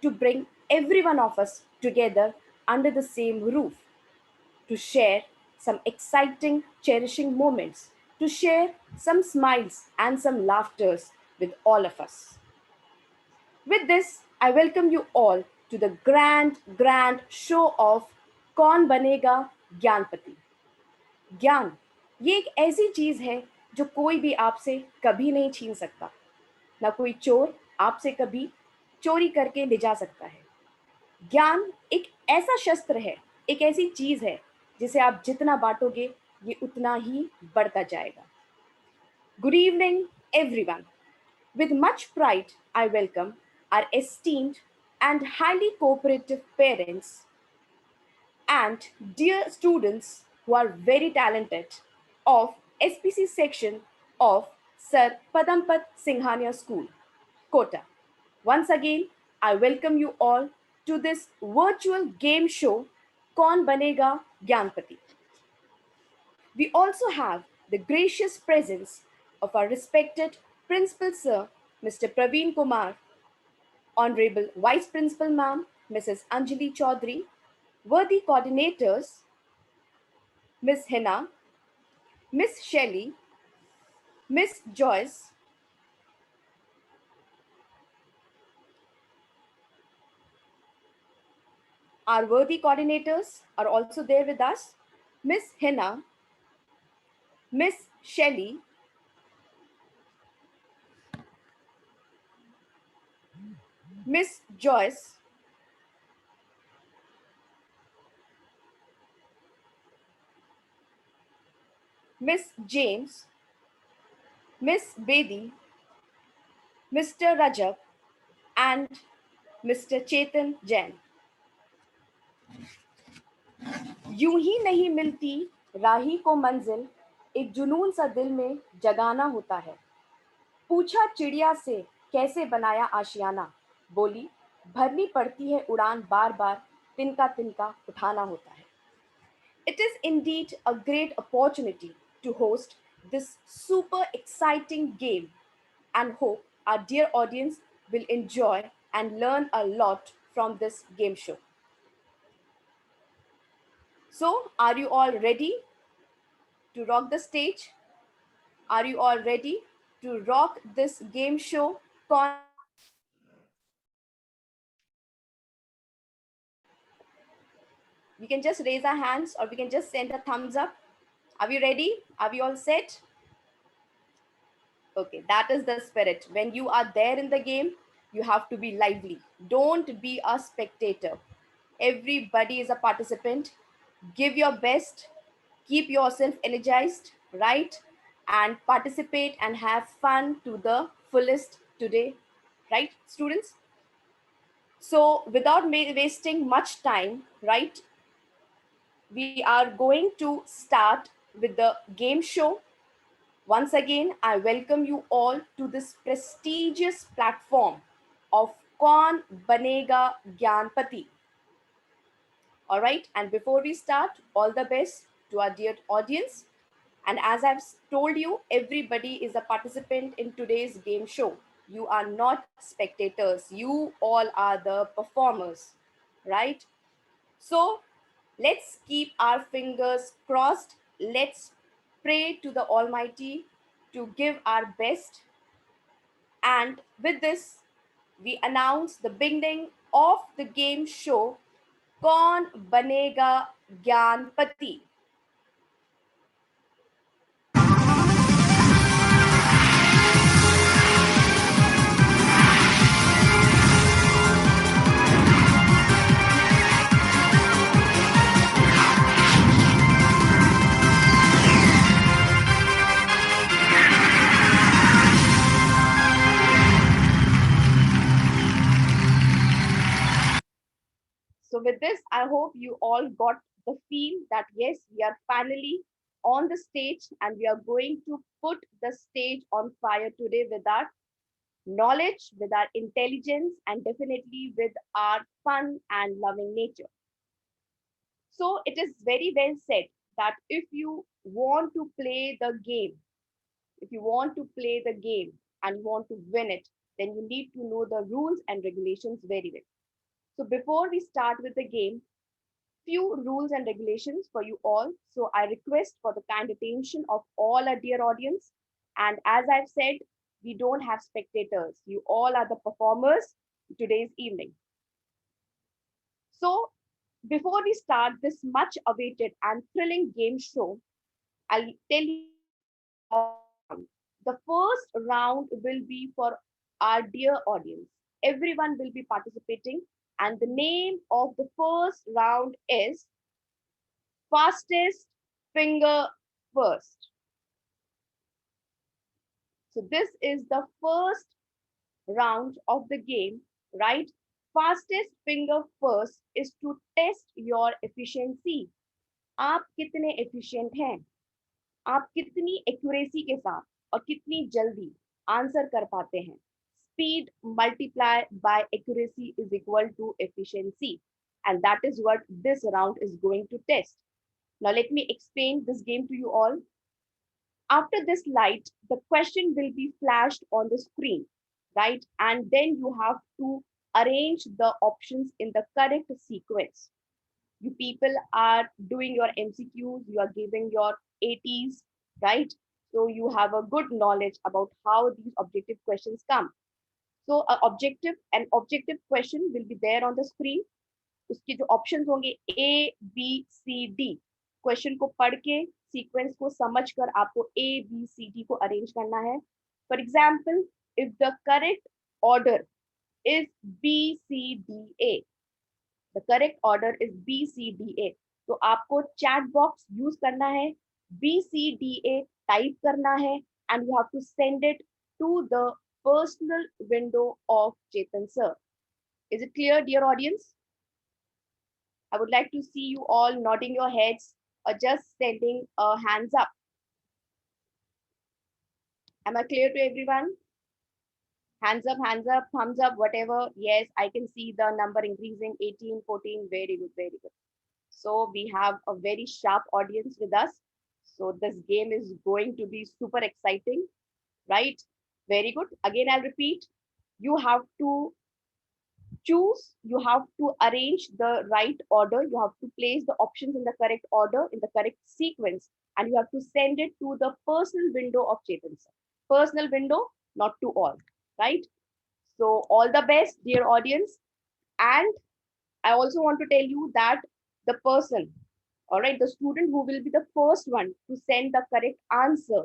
to bring every one of us together under the same roof, to share some exciting, cherishing moments, to share some smiles and some laughters with all of us. With this, I welcome you all to the grand show of कौन बनेगा ज्ञानपति. ज्ञान ये एक ऐसी चीज है जो कोई भी आपसे कभी नहीं छीन सकता. ना कोई चोर आपसे कभी चोरी करके ले जा सकता है. ज्ञान एक ऐसा शस्त्र है, एक ऐसी चीज है जिसे आप जितना बांटोगे ये उतना ही बढ़ता जाएगा. Good evening, everyone. With much pride, I welcome our esteemed and highly cooperative parents and dear students who are very talented of SPC section of Sir Padampat Singhania School, Kota. Once again, I welcome you all to this virtual game show, Kaun Banega Gyanpati. We also have the gracious presence of our respected Principal Sir, Mr. Praveen Kumar, Honorable Vice Principal Ma'am, Mrs. Anjali Chaudhary, worthy coordinators, Ms. Hina, Miss Shelley, Miss Joyce, our worthy coordinators are also there with us, Miss Hina, Miss Shelley, Miss Joyce, Miss James, Miss Bedi, Mr. Rajab, and Mr. Chetan Jain. यूं ही नहीं मिलती राही को मंजिल, एक जुनून सा दिल में जगाना होता है. पूछा चिड़िया से कैसे बनाया आशियाना, बोली भरनी पड़ती है उड़ान बार बार, तिनका तिनका उठाना होता है. It is indeed a great opportunity to host this super exciting game and hope our dear audience will enjoy and learn a lot from this game show. So, are you all ready to rock the stage? Are you all ready to rock this game show? We can just raise our hands or we can just send a thumbs up. Are we ready? Are we all set? Okay, that is the spirit. When you are there in the game, you have to be lively. Don't be a spectator. Everybody is a participant. Give your best. Keep yourself energized, right? And participate and have fun to the fullest today, right, students? So, without wasting much time, right, we are going to start with the game show. Once again, I welcome you all to this prestigious platform of Kaun Banega Gyanpati. All right, and before we start, all the best to our dear audience. And as I've told you, everybody is a participant in today's game show. You are not spectators, you all are the performers, right? So let's keep our fingers crossed. Let's pray to the Almighty to give our best. And with this, we announce the beginning of the game show, Kaun Banega Gyanpati. So with this, I hope you all got the feel that yes, we are finally on the stage and we are going to put the stage on fire today with our knowledge, with our intelligence, and definitely with our fun and loving nature. So it is very well said that if you want to play the game, if you want to play the game and you want to win it, then you need to know the rules and regulations very well. So before we start with the game, few rules and regulations for you all. So I request for the kind attention of all our dear audience. And as I've said, we don't have spectators. You all are the performers today's evening. So before we start this much awaited and thrilling game show, I'll tell you the first round will be for our dear audience. Everyone will be participating, and the name of the first round is Fastest Finger First. So, this is the first round of the game, right? Fastest Finger First is to test your efficiency. आप कितने efficient हैं? आप कितनी accuracy के साथ और कितनी जल्दी आंसर कर पाते हैं. Speed multiplied by accuracy is equal to efficiency, and that is what this round is going to test. Now let me explain this game to you all. After this light, the question will be flashed on the screen, right? And then you have to arrange the options in the correct sequence. You people are doing your MCQs, you are giving your ATs, right? So you have a good knowledge about how these objective questions come. So an objective question will be there on the screen. उसके जो options होंगे ABCD, question को पढ़ के sequence को समझ कर आपको ABCD को अरेंज करना है. For example, if the correct order is BCDA, the correct order is BCDA, तो आपको चैट बॉक्स यूज करना है, BCDA टाइप करना है, and you have to send it to the personal window of Chetan sir. Is it clear, dear audience? I would like to see you all nodding your heads or just sending hands up. Am I clear to everyone? Hands up, thumbs up, whatever. Yes, I can see the number increasing, 18, 14. Very good, very good. So we have a very sharp audience with us. So this game is going to be super exciting, right? Very good. Again, I'll repeat. You have to choose, you have to arrange the right order, you have to place the options in the correct order, in the correct sequence, and you have to send it to the personal window of Chetan sir. Personal window, not to all, right? So all the best, dear audience. And I also want to tell you that the person, all right, the student who will be the first one to send the correct answer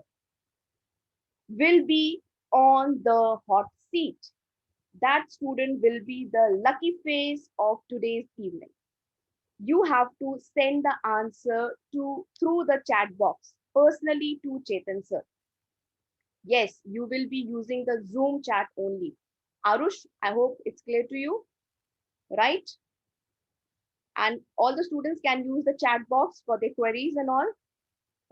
will be on the hot seat. That student will be the lucky face of today's evening. You have to send the answer through the chat box personally to Chetan sir. Yes, you will be using the Zoom chat only. Arush, I hope it's clear to you, right? And all the students can use the chat box for their queries and all.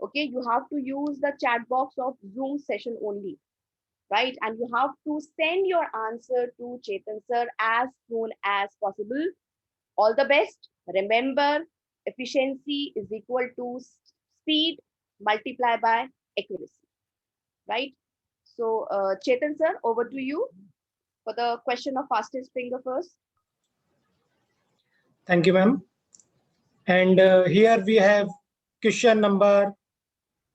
Okay, you have to use the chat box of Zoom session only, right? And you have to send your answer to Chetan sir as soon as possible. All the best. Remember, efficiency is equal to speed multiplied by accuracy, right? So, Chetan sir, over to you for the question of fastest finger first. Thank you, ma'am. And here we have question number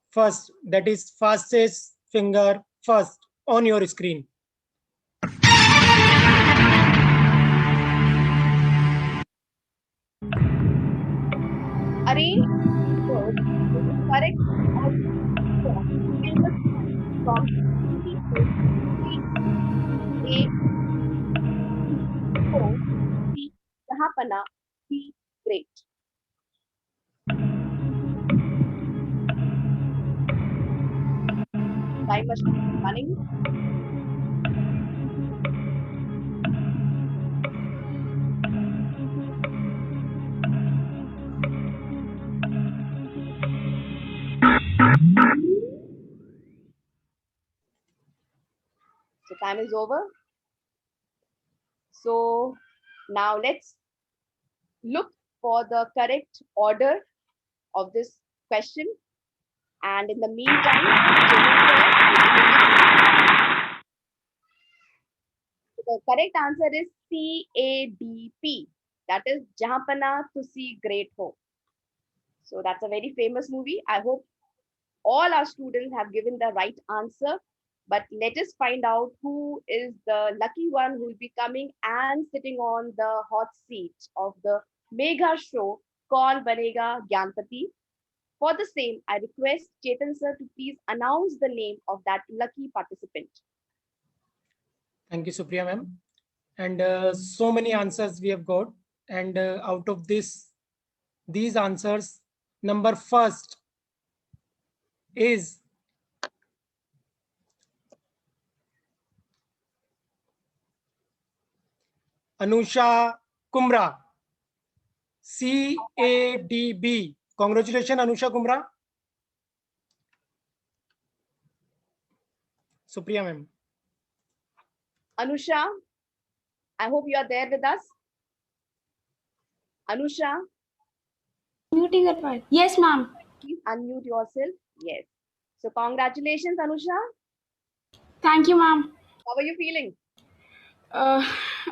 first, that is fastest finger first on your screen. Arrange words with the correct order from A, O, C, Jahapana, B, great. Time machine is running. So time is over. So now let's look for the correct order of this question. And in the meantime, the correct answer is CADP. That is Jahapana to See Great Home. So that's a very famous movie. I hope all our students have given the right answer. But let us find out who is the lucky one who will be coming and sitting on the hot seat of the mega show called Banega Gyanpati. For the same, I request Chetan sir to please announce the name of that lucky participant. Thank you, Supriya ma'am. And so many answers we have got. And out of these answers, number first is Anusha Kumra. CADB. Congratulations, Anusha Kumra. Supriya ma'am. Anusha, I hope you are there with us. Anusha, Muting at right. Yes, ma'am. please unmute yourself. Yes. So congratulations, Anusha. Thank you, ma'am. How are you feeling?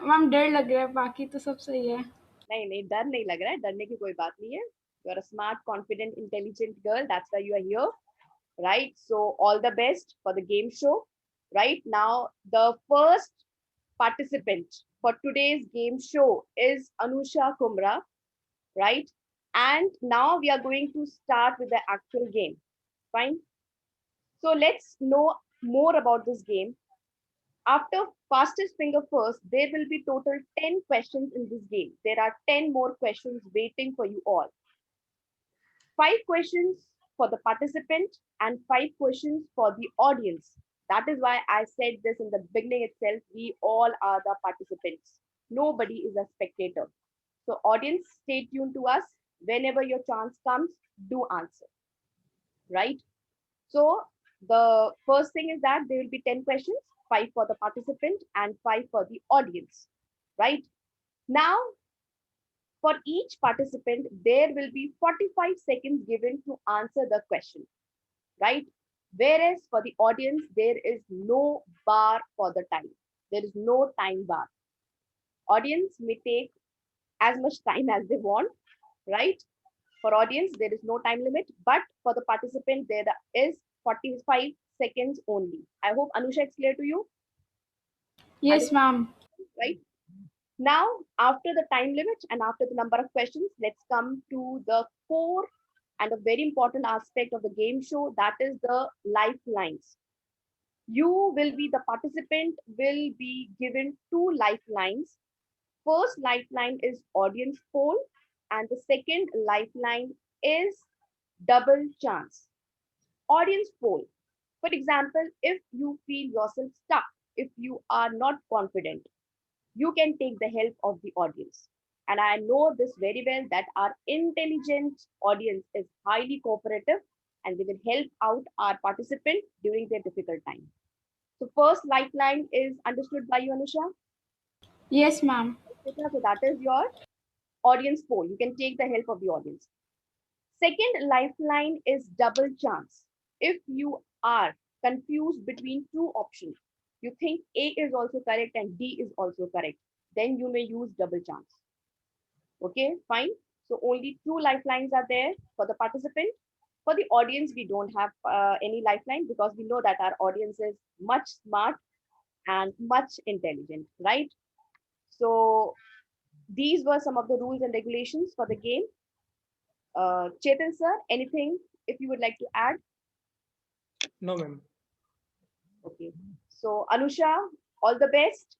Ma'am डर लग रहा है बाकी तो सब सही है नहीं नहीं डर नहीं लग रहा है डरने की कोई बात नहीं है you are a smart confident intelligent girl that's why you are here right so all the best for the game show right now the first participant for today's game show is Anusha Kumra, right? And now we are going to start with the actual game. Fine. So let's know more about this game. After fastest finger first, there will be total 10 questions in this game. There are 10 more questions waiting for you all. 5 questions for the participant and 5 questions for the audience. That is why I said this in the beginning itself. We all are the participants. Nobody is a spectator. So audience, stay tuned to us. Whenever your chance comes, do answer. Right? So the first thing is that there will be 10 questions, 5 for the participant and 5 for the audience. Right? Now, for each participant, there will be 45 seconds given to answer the question. Right? Whereas for the audience, there is no bar for the time. There is no time bar. Audience may take as much time as they want, right? For audience, there is no time limit, but for the participant, there is 45 seconds only. I hope Anusha it's clear to you. yes ma'am Right? Now, after the time limit and after the number of questions, let's come to the core and a very important aspect of the game show, that is the lifelines. You will be, the participant will be given 2 lifelines. First lifeline is audience poll and the second lifeline is double chance. Audience poll. For example, if you feel yourself stuck, if you are not confident, you can take the help of the audience. And I know this very well that our intelligent audience is highly cooperative and they will help out our participant during their difficult time. So first lifeline is understood by you, Anusha? yes ma'am So that is your audience poll. You can take the help of the audience. Second lifeline is double chance. If you are confused between 2 options, you think A is also correct and D is also correct, then you may use double chance. Okay, fine. So only 2 lifelines are there for the participant. For the audience, we don't have any lifeline because we know that our audience is much smart and much intelligent, right? So these were some of the rules and regulations for the game. Chetan sir, anything if you would like to add? No, ma'am. Okay. So Anusha, all the best.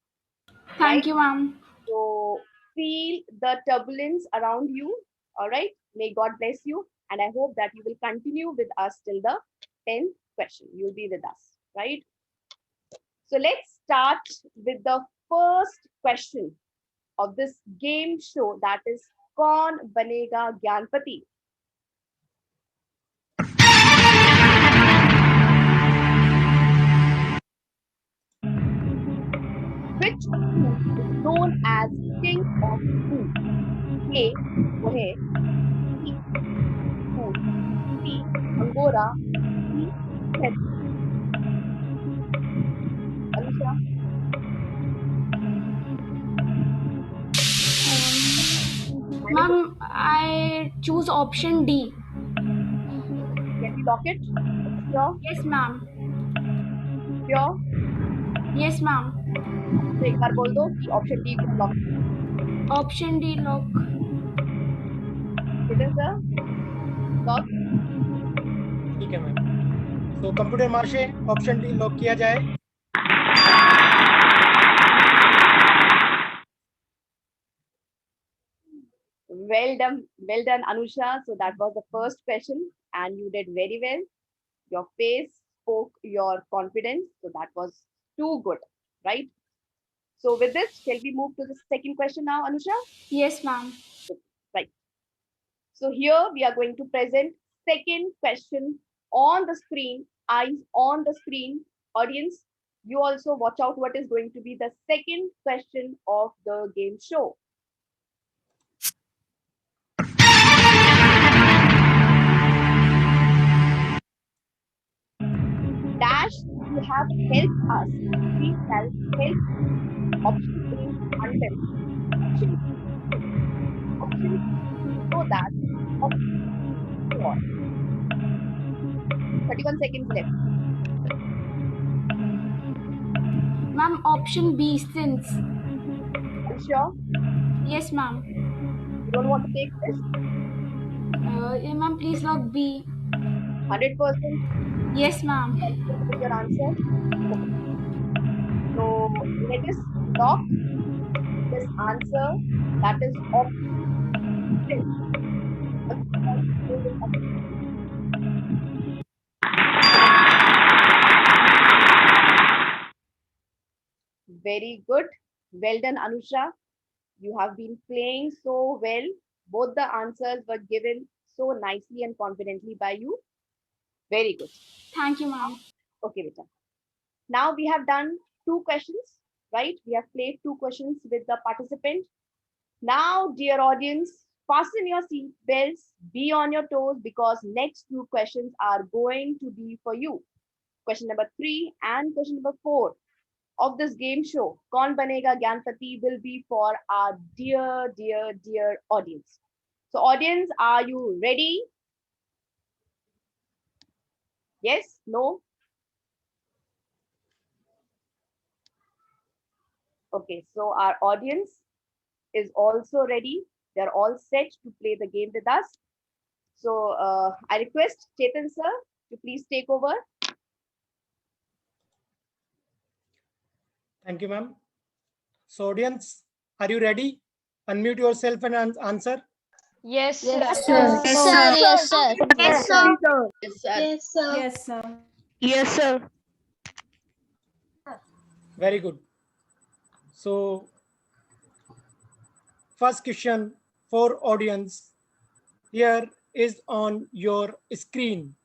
thank you ma'am So feel the turbulence around you. All right. May God bless you. And I hope that you will continue with us till the 10th question. You'll be with us, right? So let's start with the first question of this game show, that is Kaun Banega Gyanpati. Which food is known as king of food? A. Pohe. B. Food. C. Angora. D. Pepsi. Alisha, Ma'am, I choose option D. Can we lock it? Sure? Yes, ma'am. Sure? Yes, ma'am. तो एक बार बोल दो कि option D को lock. Option D lock. चेतन sir, lock. ठीक है ma'am. तो computer मार्शे option D lock किया जाए। Well done, Anusha. So that was the first question, and you did very well. Your face spoke your confidence, so that was too good, right? So with this, shall we move to the second question now, Anusha? Yes, ma'am. Right. So here we are going to present second question on the screen, eyes on the screen. Audience, you also watch out what is going to be the second question of the game show. Dash, you have helped us. We shall help. Option A, until. Option B, option C, so that. Option D, for. 31 seconds left. Ma'am, option B since. Are you sure? Yes, ma'am. You don't want to take this? Yeah, ma'am, please lock B. 100%? Yes, ma'am. With your answer? Okay. So let us lock this answer. That is option. Very good. Well done, Anusha. You have been playing so well. Both the answers were given so nicely and confidently by you. Very good. Thank you, ma'am. Okay, Vita. Now we have done two questions, right? We have played two questions with the participant. Now, dear audience, fasten your seat belts, be on your toes because next two questions are going to be for you. Question number 3 and question number 4 of this game show, Kaun Banega Gyanpati, will be for our dear audience. So, audience, are you ready? Yes? No? Okay, so our audience is also ready. They're all set to play the game with us. So I request Chetan sir to please take over. Thank you, ma'am. So audience, are you ready? Unmute yourself and answer. Yes, sir. Yes, sir. Yes, sir. Yes, sir. Yes, sir. Yes, sir. Yes, sir. Yes, sir. Very good. So first question for audience here is on your screen.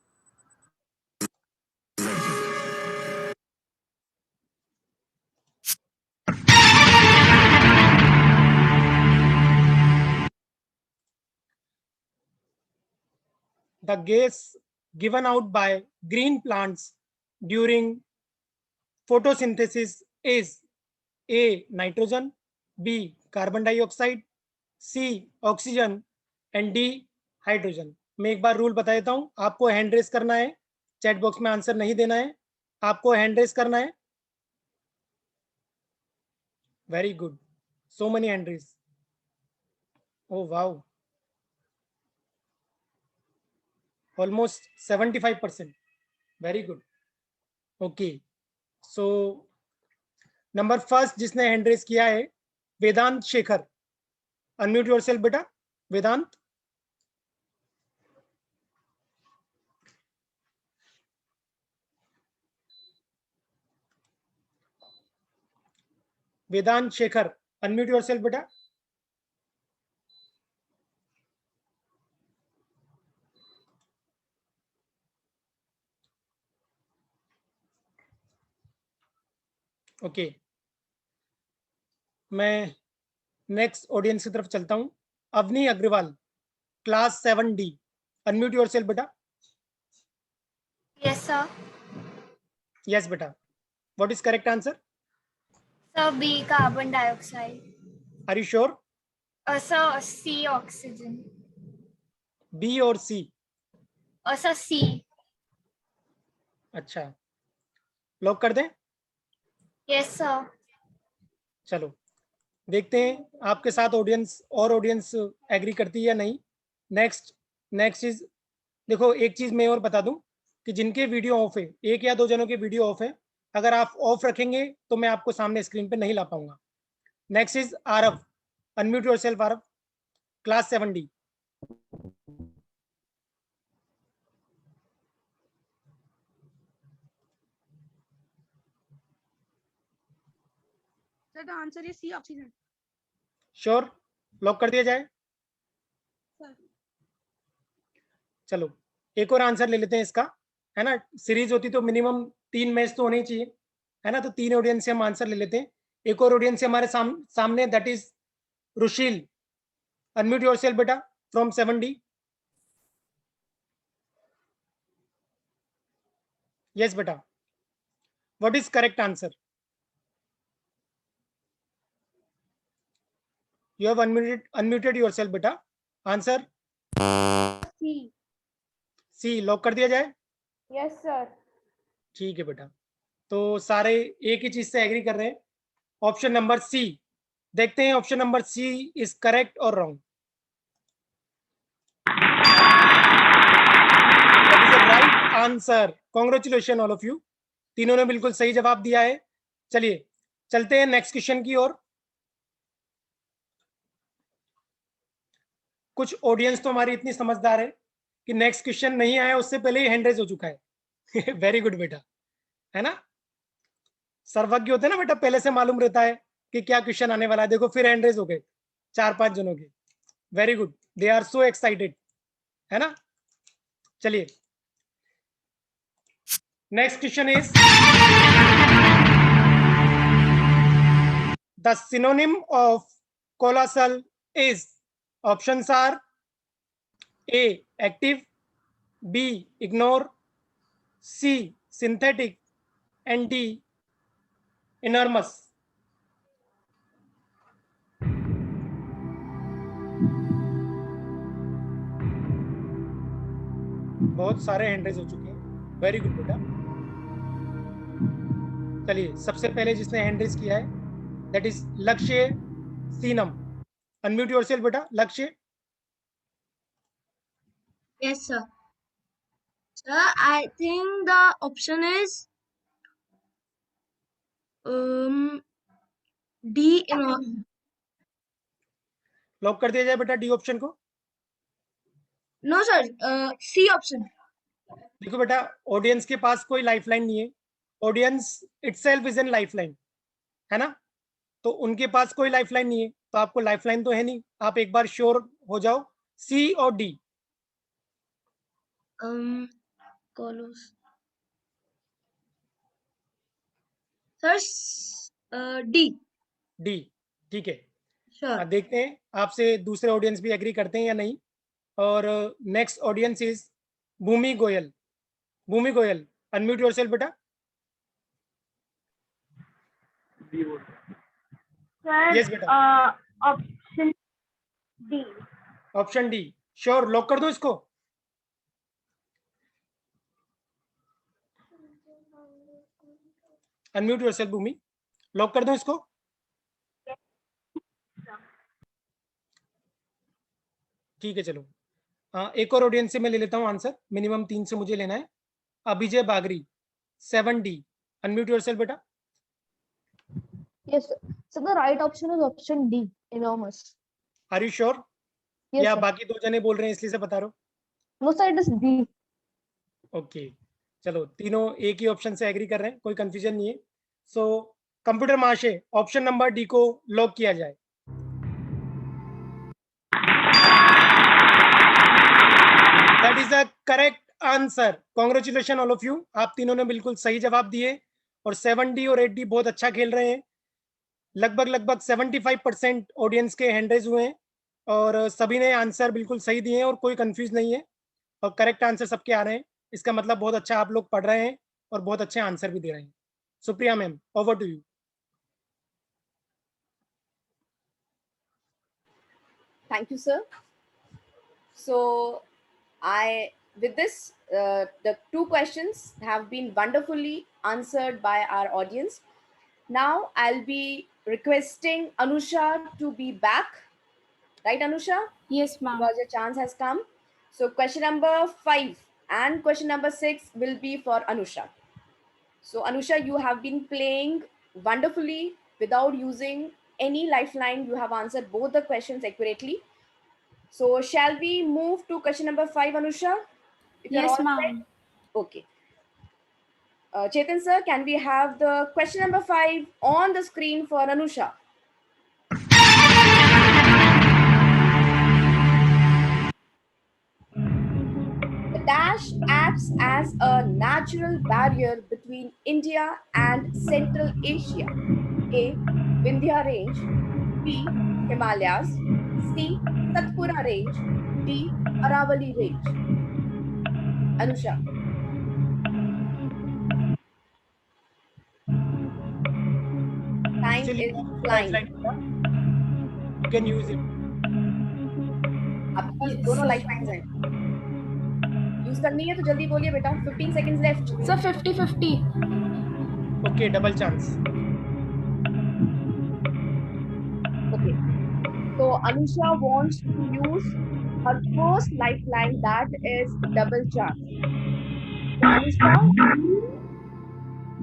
The gas given out by green plants during photosynthesis is A. Nitrogen, B. Carbon dioxide, C. Oxygen and D. Hydrogen. मैं एक बार rule बता देता हूं, आपको hand raise करना है, chat box में answer नहीं देना है, आपको हैंड रेस करना है। Very good, so many hand raise. Oh wow, almost 75%। Very good. Okay, so number first जिसने हैंड रेस किया है वेदांत शेखर। अनम्यूट योरसेल्फ बेटा वेदांत। वेदांत शेखर, अनम्यूट योरसेल्फ बेटा। ओके, मैं नेक्स्ट ऑडियंस की तरफ चलता हूं। Avni Agarwal, class 7D, unmute yourself बेटा। Yes, sir. यस बेटा, what is correct answer? Sir, B, carbon dioxide. Are you sure? Sir, C oxygen. B और सी? Sir, C. अच्छा, लॉक कर दें? Yes, sir. चलो देखते हैं आपके साथ ऑडियंस एग्री करती है या नहीं। नेक्स्ट इज, देखो एक चीज मैं और बता दूं कि जिनके वीडियो ऑफ है, एक या दो जनों के वीडियो ऑफ है, अगर आप ऑफ रखेंगे तो मैं आपको सामने स्क्रीन पे नहीं ला पाऊंगा। Next is Aarav, unmute yourself Aarav, class 7D। Sir the answer is C oxygen. Sure, lock कर दिया जाए? सर चलो एक और आंसर ले लेते हैं इसका, है ना। सीरीज होती तो मिनिमम 3 मैच तो होने ही चाहिए, है ना। तो 3 ऑडियंस से हम आंसर ले लेते हैं। एक और ऑडियंस से हमारे सामने, that is Rushil, unmute yourself बेटा फ्रॉम 7D। यस बेटा, what is correct answer? You have unmuted yourself बेटा। Answer C. सी, लॉक कर दिया जाए? Yes, sir. ठीक है बेटा, तो सारे एक ही चीज से एग्री कर रहे हैं, ऑप्शन नंबर सी। देखते हैं option number C is correct और wrong. That is a right answer, congratulation all of you, तीनों ने बिल्कुल सही जवाब दिया है। चलिए चलते हैं नेक्स्ट क्वेश्चन की ओर। कुछ ऑडियंस तो हमारी इतनी समझदार है कि नेक्स्ट क्वेश्चन नहीं आया उससे पहले ही हैंड रेज हो चुका है। वेरी गुड बेटा, है ना। सर्वज्ञ होते हैं ना बेटा, पहले से मालूम रहता है कि क्या क्वेश्चन आने वाला है। देखो फिर हैंड रेज हो गए 4-5 जनों के। Very good, they are so excited, है ना। चलिए next question is, the synonym of colossal is, options are A active, B ignore, C synthetic, and D enormous. बहुत सारे हैंड रेज हो चुके हैं, वेरी गुड बेटा। चलिए सबसे पहले जिसने हैंड रेज किया है दैट इज लक्ष्य सीनम, अनम्यूट योरसेल्फ बेटा लक्ष्य। Yes, sir. Sir, I think the option is D. Lock कर दिया जाए बेटा डी ऑप्शन को? No, sir. C option. देखो बेटा, ऑडियंस के पास कोई लाइफलाइन नहीं है, audience itself is an lifeline, है ना। तो उनके पास कोई लाइफलाइन नहीं है, तो आपको लाइफलाइन तो है नहीं, आप एक बार श्योर हो जाओ, सी और D. Colos. Sir, D. D, ठीक है। Sure. देखते हैं आपसे दूसरे ऑडियंस भी एग्री करते हैं या नहीं। और next audience is Bhumi Goyal. Bhumi Goyal, unmute yourself बेटा। Sir, यस बेटा, option D. Option D, sure, lock कर दो इसको? अनम्यूट योरसेल्फ भूमि, लॉक कर दो इसको? ठीक है चलो, एक और ऑडियंस से मैं ले लेता हूं आंसर, मिनिमम 3 से मुझे लेना है। अभिजय बागरी, 7D, अनम्यूट योरसेल्फ बेटा। Yes, sir. So the right option is option D, enormous. Are you sure? Yes, या sir. बाकी 2 जने बोल रहे हैं इसलिए से बता रहे No, sir, it is D. हो? ओके चलो, तीनों एक ही ऑप्शन से एग्री कर रहे हैं, कोई कंफ्यूजन नहीं है। सो कंप्यूटर महाशय, ऑप्शन नंबर डी को लॉक किया जाए। That is a correct answer, congratulation all of you, आप तीनों ने बिल्कुल सही जवाब दिए। और 7D और 8D बहुत अच्छा खेल रहे हैं, लगभग 75% ऑडियंस के हैंड रेज हुए हैं और सभी ने आंसर बिल्कुल सही दिए हैं और कोई कंफ्यूज नहीं है और करेक्ट आंसर सबके आ रहे हैं। इसका मतलब बहुत अच्छा आप लोग पढ़ रहे हैं और बहुत अच्छे आंसर भी दे रहे हैं। Supriya ma'am, over to you. Thank you, sir. So, with this, the two questions have been wonderfully answered by our audience. Now, I'll be requesting Anusha to be back. Right, Anusha? Yes, ma'am. Because your chance has come. So, question number 5 and question number 6 will be for Anusha. So, Anusha, you have been playing wonderfully without using any lifeline. You have answered both the questions accurately. So, shall we move to question number 5, Anusha? If you're all Yes, set? ma'am. Okay. Chetan sir, can we have the question number 5 on the screen for Anusha? The dash acts as a natural barrier between India and Central Asia. A. Vindhya Range. B. Himalayas. C. Satpura Range. D. Aravali Range. Anusha. Time Still is use flying. lifeline, beta. You can use it. आपके पास Yes, दोनों sir. Lifelines हैं. Use करनी है तो जल्दी बोलिए बेटा. 15 seconds left. Sir, 50-50. Okay, double chance. Okay. So Anusha wants to use her first lifeline, that is double chance. So Anusha,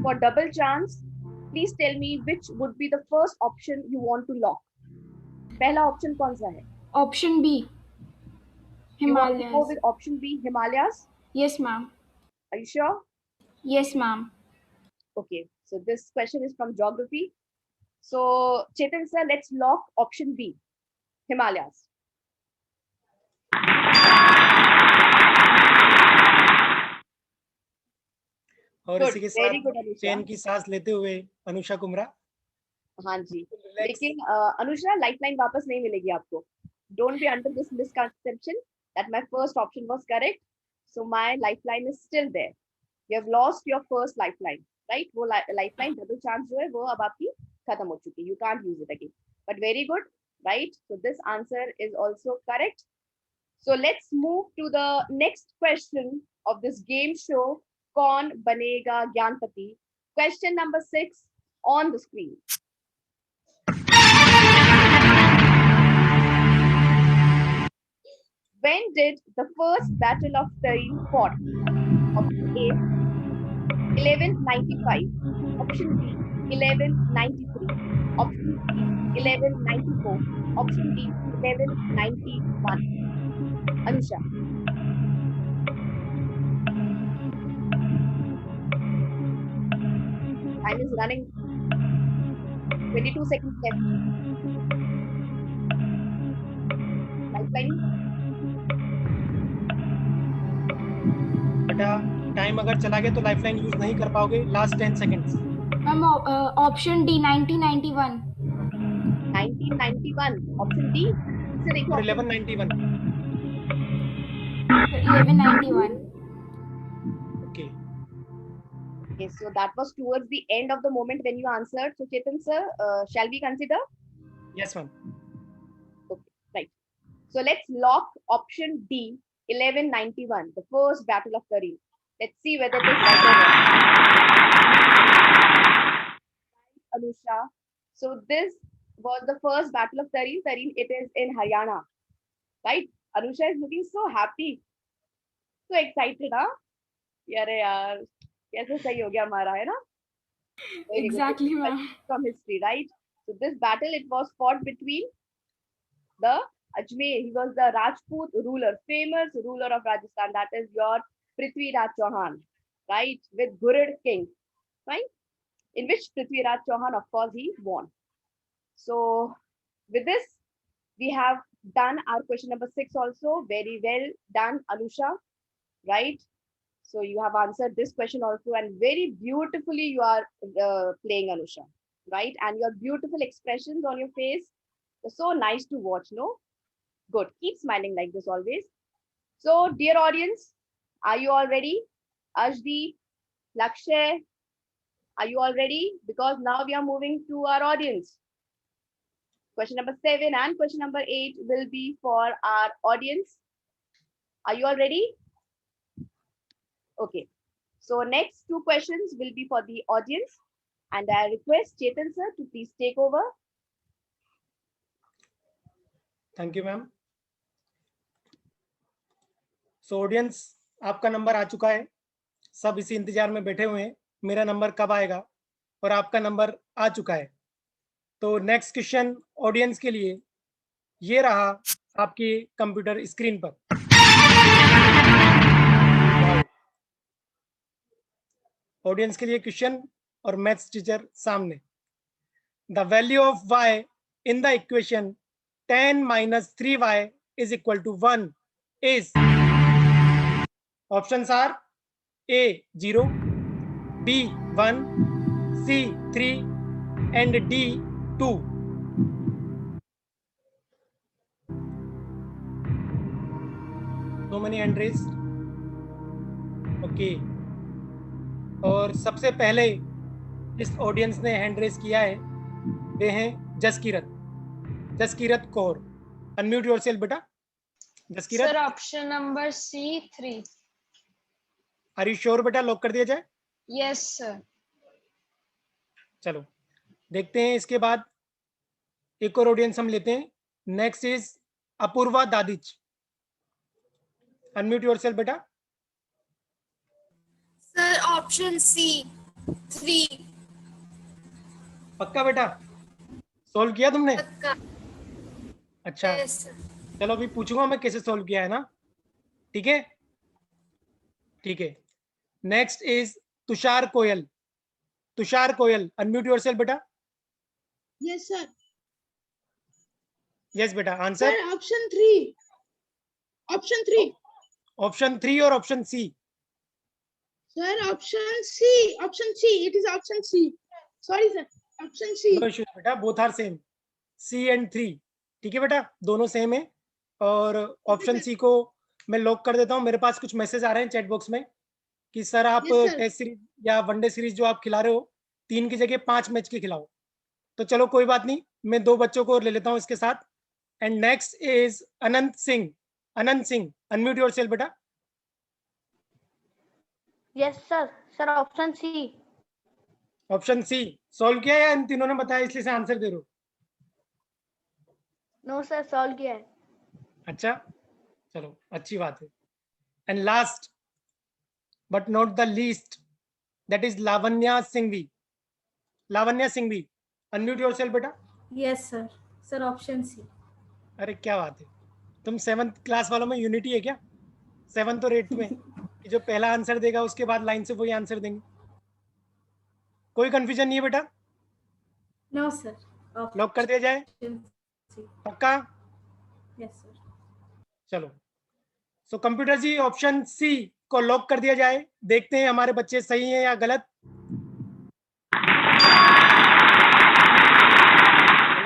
for double chance, please tell me which would be the first option you want to lock. पहला option कौन सा है? Option B. You want to go Himalayas. with option B, Himalayas? Yes, ma'am. Are you sure? Yes, ma'am. Okay. So this question is from geography. So Chetan sir, let's lock option B, Himalayas. और Good. इसी के Very साथ good, Anusha. चैन की सांस लेते हुए अनुषा कुमरा. हाँ जी. Relax. लेकिन अनुषा लाइफलाइन वापस नहीं मिलेगी आपको. Don't be under this misconception that my first option was correct. So my lifeline is still there. You have lost your first lifeline, right? वो lifeline double chance जो है वो अब आपकी खत्म हो चुकी है. You can't use it again. But very good, right? So this answer is also correct. So let's move to the next question of this game show. कौन बनेगा ज्ञानपति? Question number 6 on the screen. When did the first Battle of Tarim fought? Option A, 1195. Option B, 1193. Option C, 1194. Option D, 1191. Anusha. Time is running. 22 seconds left. Lifeline. बेटा time अगर चला गया तो lifeline use नहीं कर पाओगे. Last 10 seconds. Ma'am, option D, 1991. 1991. Option D. फिर से देखिए और option 1191. 1191. Okay. Okay, so that was towards the end of the moment when you answered. So Chetan sir, shall we consider? Yes, ma'am. Right. So let's lock option D, 1191, the first Battle of Tarim. Let's see whether it is right or wrong. Anusha. So this was the first Battle of Tarim. Tarim, it is in Haryana. Right? Anusha is looking so happy. So excited, huh? अरे यार कैसे सही हो गया हमारा है ना. Very good. Exactly, ma'am. From history, right? So this battle, it was fought between the Ajmer. He was the Rajput ruler, famous ruler of Rajasthan. That is your Prithviraj Chauhan, right? With Ghurid king, right? In which Prithviraj Chauhan, of course, he won. So with this, we have done our question number 6 also. Very well done, Anusha, right? So you have answered this question also, and very beautifully you are playing, Anusha, right? And your beautiful expressions on your face are so nice to watch, no? Good. Keep smiling like this always. So, dear audience, are you all ready? Ashdi, Lakshay, are you all ready? Because now we are moving to our audience. Question number 7 and question number 8 will be for our audience. Are you all ready? Okay. So next two questions will be for the audience, and I request Chetan sir to please take over. Thank you ma'am. So audience, आपका number आ चुका है. सब इसी इंतजार में बैठे हुए हैं मेरा नंबर कब आएगा, और आपका नंबर आ चुका है. तो नेक्स्ट क्वेश्चन ऑडियंस के लिए ये रहा आपकी कंप्यूटर स्क्रीन पर. ऑडियंस के लिए क्वेश्चन और मैथ्स टीचर सामने. The value of y in the equation 10 minus 3y is equal to 1 is, options are A 0, B 1, C 3 and D 2. So many hand raised. Okay. और सबसे पहले इस audience ने हैंड रेज किया है वे हैं जसकीरत. जसकीरत कौर, अनम्यूट योरसेल्फ बेटा. Jaskirat, sir option number C3. Are you sure बेटा? लॉक कर दिया जाए. Yes sir. चलो देखते हैं. इसके बाद एक और ऑडियंस हम लेते हैं. Next is Apoorva Dadhich. Unmute yourself बेटा. Sir option C3. पक्का बेटा? सॉल्व किया तुमने? पक्का. अच्छा, यस सर. चलो अभी पूछूंगा मैं कैसे सॉल्व किया है ना. ठीक है, ठीक है. Next is Tushar Koyal. Tushar Koyal, unmute yourself बेटा. Yes, sir. यस बेटा, answer. Sir, option 3. Option 3. Option 3 और option C. Sir, option C. Option C. It is option C. Sorry, sir. Option C. No issues बेटा, both are same. C and 3. ठीक है बेटा, दोनों same है. और option सी को मैं लॉक कर देता हूँ. मेरे पास कुछ मैसेज आ रहे हैं चैट बॉक्स में कि सर आप Yes, sir. टेस्ट सीरीज या वनडे सीरीज जो आप खिला रहे हो 3 की जगह 5 मैच की खिलाओ. तो चलो कोई बात नहीं, मैं 2 बच्चों को और ले लेता हूँ इसके साथ. And next is Anant Singh. Anant Singh, unmute yourself बेटा. Yes, sir. Sir, option C. Option C solve किया या इन तीनों ने बताया इसलिए से आंसर दे रहे हो? No, sir. Solve किया है. अच्छा, चलो अच्छी बात है. And last but not the least, that is Lavanya Singhvi. Lavanya Singhvi, unmute yourself बेटा. Yes sir. Sir option C. अरे क्या बात है, तुम 7th क्लास वालों में यूनिटी है क्या? 7th और 8th में कि जो पहला आंसर देगा उसके बाद लाइन से वही आंसर देंगे. कोई कंफ्यूजन नहीं है बेटा? No sir. लॉक कर दिया जाए. पक्का? Yes sir. चलो, सो कंप्यूटर जी ऑप्शन सी को लॉक कर दिया जाए. देखते हैं हमारे बच्चे सही हैं या गलत.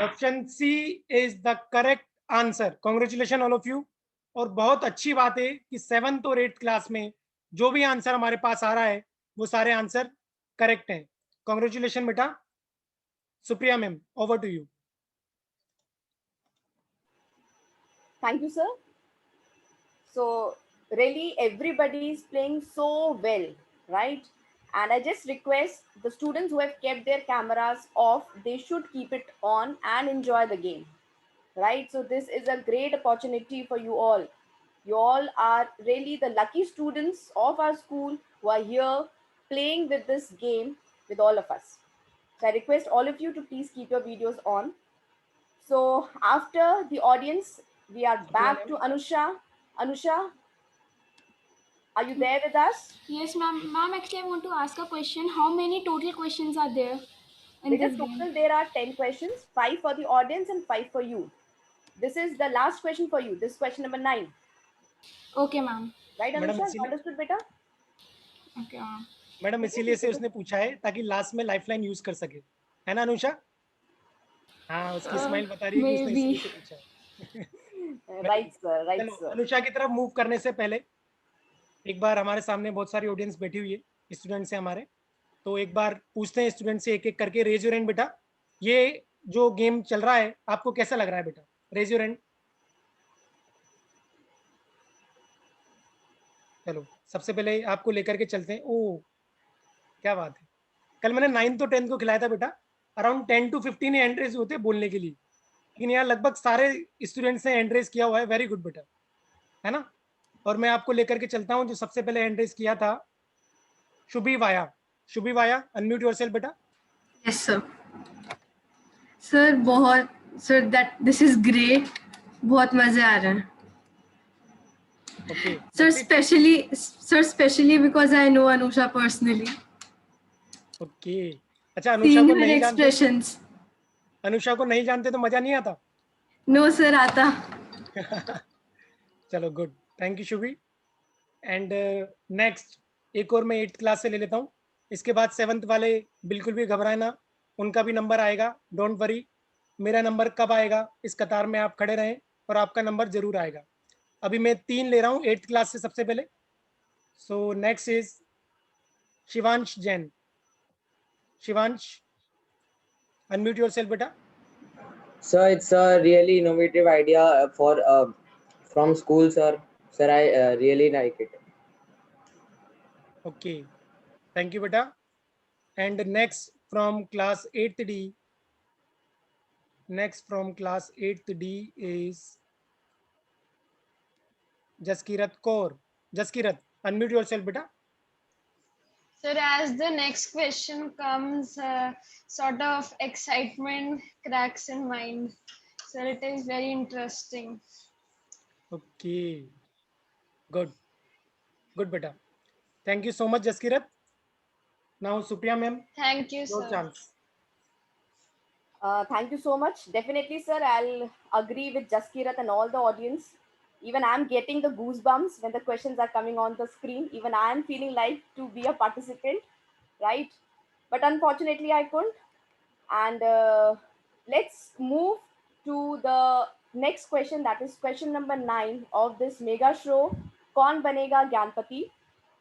Option C is the correct answer. Congratulation all of you. और बहुत अच्छी बात है कि 7th और 8th क्लास में जो भी आंसर हमारे पास आ रहा है वो सारे आंसर करेक्ट हैं. कॉन्ग्रेचुलेशन बेटा. Supriya ma'am, over to you. Thank you, sir. So really everybody is playing so well, right? And I just request the students who have kept their cameras off, they should keep it on and enjoy the game, right? So this is a great opportunity for you all. You all are really the lucky students of our school who are here playing with this game with all of us. So I request all of you to please keep your videos on. So after the audience, we are back to Anusha. Anusha, are you there with us? Yes, ma'am. Ma'am, actually, I want to ask a question. How many total questions are there in Because this game? total there are 10 questions, 5 for the audience and 5 for you. This is the last question for you. This is question number 9. Okay, ma'am. Right, Madam, Anusha? इसीलिए- Understood, beta? Okay, ma'am. Madam इसीलिए से उसने पूछा है ताकि last में lifeline use कर सके, है ना अनुषा? हाँ, उसकी स्माइल बता रही है कि उसने maybe. इसीलिए से पूछा है. Right, sir. Right, चलो sir. अनुषा की तरफ मूव करने से पहले एक बार हमारे सामने बहुत सारी ऑडियंस बैठी हुई है स्टूडेंट से हमारे, तो एक बार पूछते हैं स्टूडेंट से एक एक करके. रेज योर हैंड बेटा. ये जो गेम चल रहा है आपको कैसा लग रहा है बेटा? Raise your hand. चलो सबसे पहले आपको लेकर के चलते हैं। ओ क्या बात है, कल मैंने 9th और 10th को खिलाया था बेटा, अराउंड 10 to 15 ही हैंड रेज होते हैं बोलने के लिए, लेकिन यहाँ लगभग सारे स्टूडेंट्स ने हैंड रेज किया हुआ है। वेरी गुड बेटा, है ना। और मैं आपको लेकर के चलता हूँ, जो सबसे पहले हैंड रेज किया था शुभी वाया। शुभी वाया, अनम्यूट योरसेल्फ बेटा। Yes sir. सर बहुत, sir that this is great, बहुत मजे आ रहे हैं okay sir, specially because I know Anusha personally, okay. अच्छा, अनुषा सीइंग को हर नहीं जानते? एक्सप्रेशंस। अनुषा को नहीं जानते तो मजा नहीं आता? नो सर, आता। चलो good, thank you Shubhi. And next एक और मैं 8th क्लास से ले लेता हूँ, इसके बाद 7th वाले बिल्कुल भी घबराए ना, उनका भी नंबर आएगा, डोंट वरी। मेरा नंबर कब आएगा इस कतार में आप खड़े रहें और आपका नंबर जरूर आएगा। अभी मैं 3 ले रहा हूँ 8th क्लास से सबसे पहले। So next is Shivansh Jain. Shivansh, unmute yourself बेटा। Sir, it's a really innovative idea for from school, sir. Sir, I really like it. Okay, thank you बेटा। And next from class 8th D, next from class 8th D is Jaskirat Kaur. Jaskirat, unmute yourself beta. Sir, as the next question comes, sort of excitement cracks in mind. Sir, it is very interesting. Okay, good, good beta. Thank you so much Jaskirat. Now Supriya ma'am, Thank you, your sir. chance. Thank you so much. Definitely, sir. I'll agree with Jaskirat and all the audience. Even I'm getting the goosebumps when the questions are coming on the screen. Even I'm feeling like to be a participant, right? But unfortunately, I couldn't. And let's move to the next question. That is question number 9 of this mega show, Kaun Banega Gyanpati.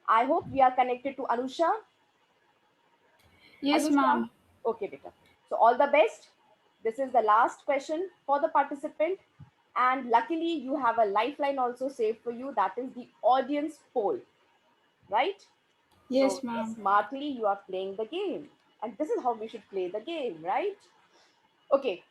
I hope we are connected to Anusha. Yes, Anusha? ma'am. Okay, beta. So all the best. This is the last question for the participant. And luckily, you have a lifeline also saved for you. That is the audience poll, right? Yes, So ma'am. smartly, you are playing the game. And this is how we should play the game, right? Okay.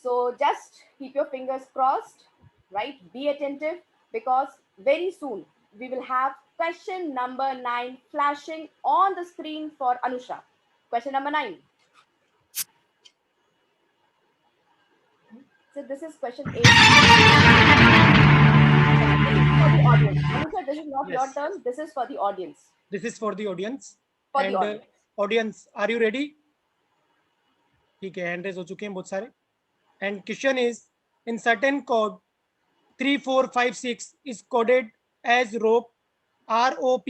So just keep your fingers crossed, right? Be attentive because very soon we will have question number 9 flashing on the screen for Anusha. Question number 9. So this is question 8. For the audience. Anusha, this is not your Yes. turn. This is for the audience. This is for the audience. For And the audience. audience, are you ready? ठीक है, hand raise हो चुके हैं बहुत सारे. And question is, in certain code 3456 is coded as rope. ROP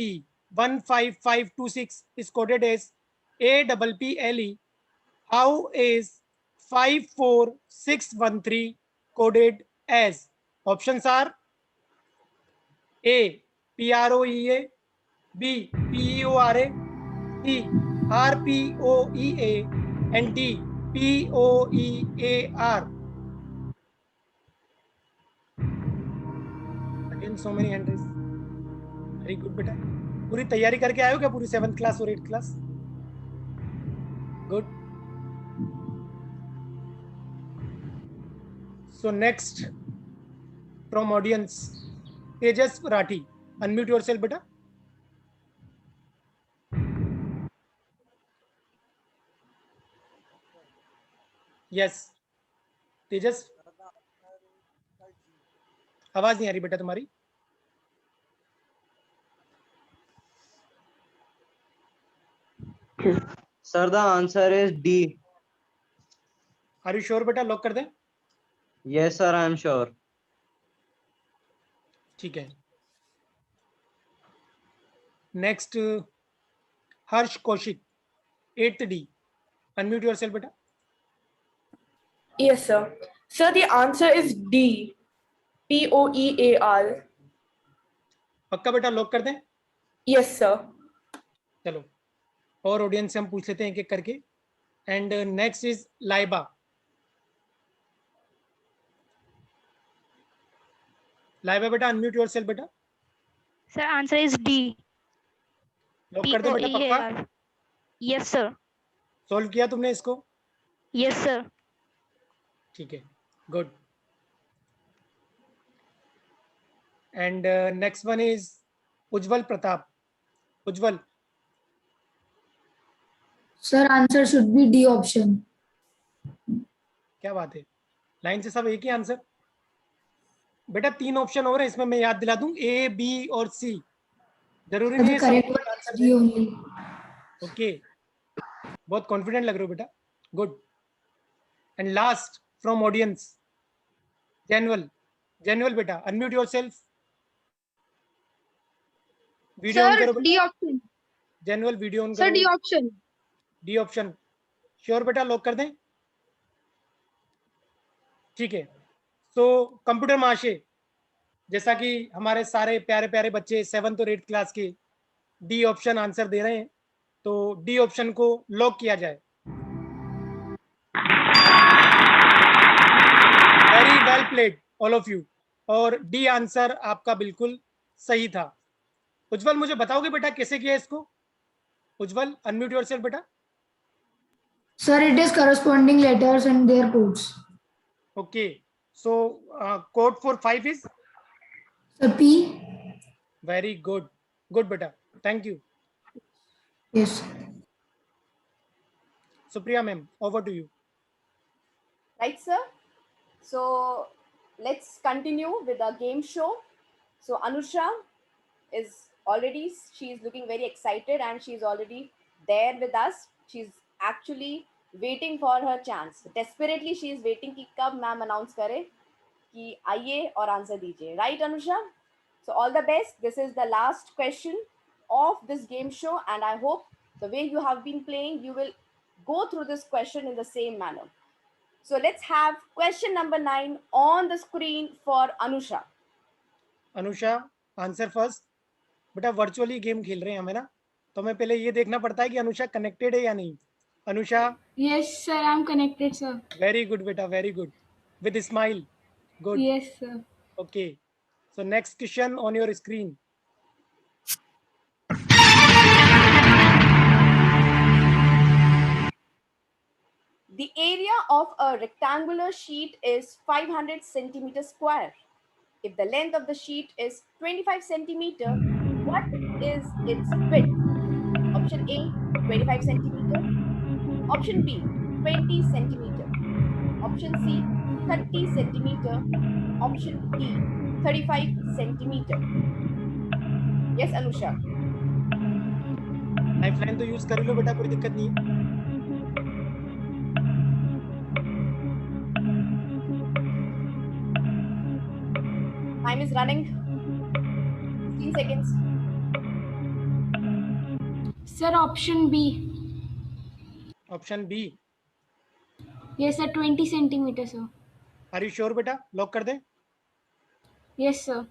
15526 is coded as APPLE. How is 54613 coded as? Options are A PROEA, B PEORA, C RPOEA, and D POEAR. Again, so many hand raised. Very good बेटा. पूरी तैयारी करके आए हो क्या पूरी 7th class और 8th class? Good. So next from audience, Tejas Rathi. Unmute yourself बेटा. Yes. Tejas. आवाज नहीं आ रही बेटा तुम्हारी. Sir, the answer is D. Are you sure बेटा? लॉक कर दें? Yes, sir, I am sure. ठीक है. Next, Harsh Kaushik, 8th D. Unmute yourself बेटा. Yes, sir. Sir, the answer is D. POEAR. पक्का बेटा लॉक कर दें? Yes, sir. चलो और ऑडियंस से हम पूछ लेते हैं एक एक करके. And next is Laiba. Live है बेटा, अनम्यूट योरसेल्फ बेटा. Sir, answer is D. Lock कर दे बेटा पक्का. POEAR. Yes, sir. सॉल्व किया तुमने इसको? Yes, sir. ठीक है, good. And next one is Ujjwal Pratap. Ujjwal. Sir, answer should be D option. क्या बात है, लाइन से सब एक ही आंसर. बेटा 3 ऑप्शन और है इसमें, मैं याद दिला दूं, ए बी और सी. जरूरी नहीं है correct one is D only. Okay, बहुत कॉन्फिडेंट लग रहे हो बेटा, good. And last from audience, जेनुअल. जेनुअल बेटा अनम्यूट योरसेल्फ. वीडियो ऑन करो Sir, बेटा. D option. जेनुअल वीडियो ऑन Sir, करो. D option. D option sure बेटा, लॉक कर दें. ठीक है. सो कंप्यूटर महाशय, जैसा कि हमारे सारे प्यारे प्यारे बच्चे 7th और 8th क्लास के डी ऑप्शन आंसर दे रहे हैं, तो डी ऑप्शन को लॉक किया जाए. Very well played all of you. और डी आंसर आपका बिल्कुल सही था. उज्जवल मुझे बताओगे बेटा कैसे किया इसको? उज्जवल अनम्यूट योरसेल्फ बेटा. Sir, it is corresponding letters and their codes. Okay, so code for 5 is? Sir, P. Very good. Good beta. Thank you. Yes. Supriya ma'am, over to you. Right, sir. So let's continue with the game show. So Anusha is already, she's looking very excited and she's already there with us. She's actually waiting for her chance. Desperately she is waiting कि कब ma'am announce करे कि आइए और answer दीजिए. Right, Anusha? So all the best. This is the last question of this game show, and I hope the way you have been playing, you will go through this question in the same manner. So let's have question number 9 on the screen for Anusha. Anusha, answer first. बेटा virtually game खेल रहे हैं हम, है ना, तो हमें पहले ये देखना पड़ता है कि अनुषा कनेक्टेड है या नहीं. Anusha. Yes, sir. I'm connected, sir. Very good बेटा, very good. With a smile. Good. Yes, sir. Okay. So next question on your screen. The area of a rectangular sheet is 500 centimeter square. If the length of the sheet is 25 centimeter, what is its width? Option A, 25 centimeter. Option B, 20 centimeter. Option C, 30 centimeter. Option D, 35 centimeter. Yes, Anusha. Lifeline तो use कर लो बेटा, कोई दिक्कत नहीं है. Time is running. 15 seconds. Sir, option B. Option B. Yes, sir. 20 centimeters, sir. Are you sure बेटा? Lock कर दें. Yes, sir.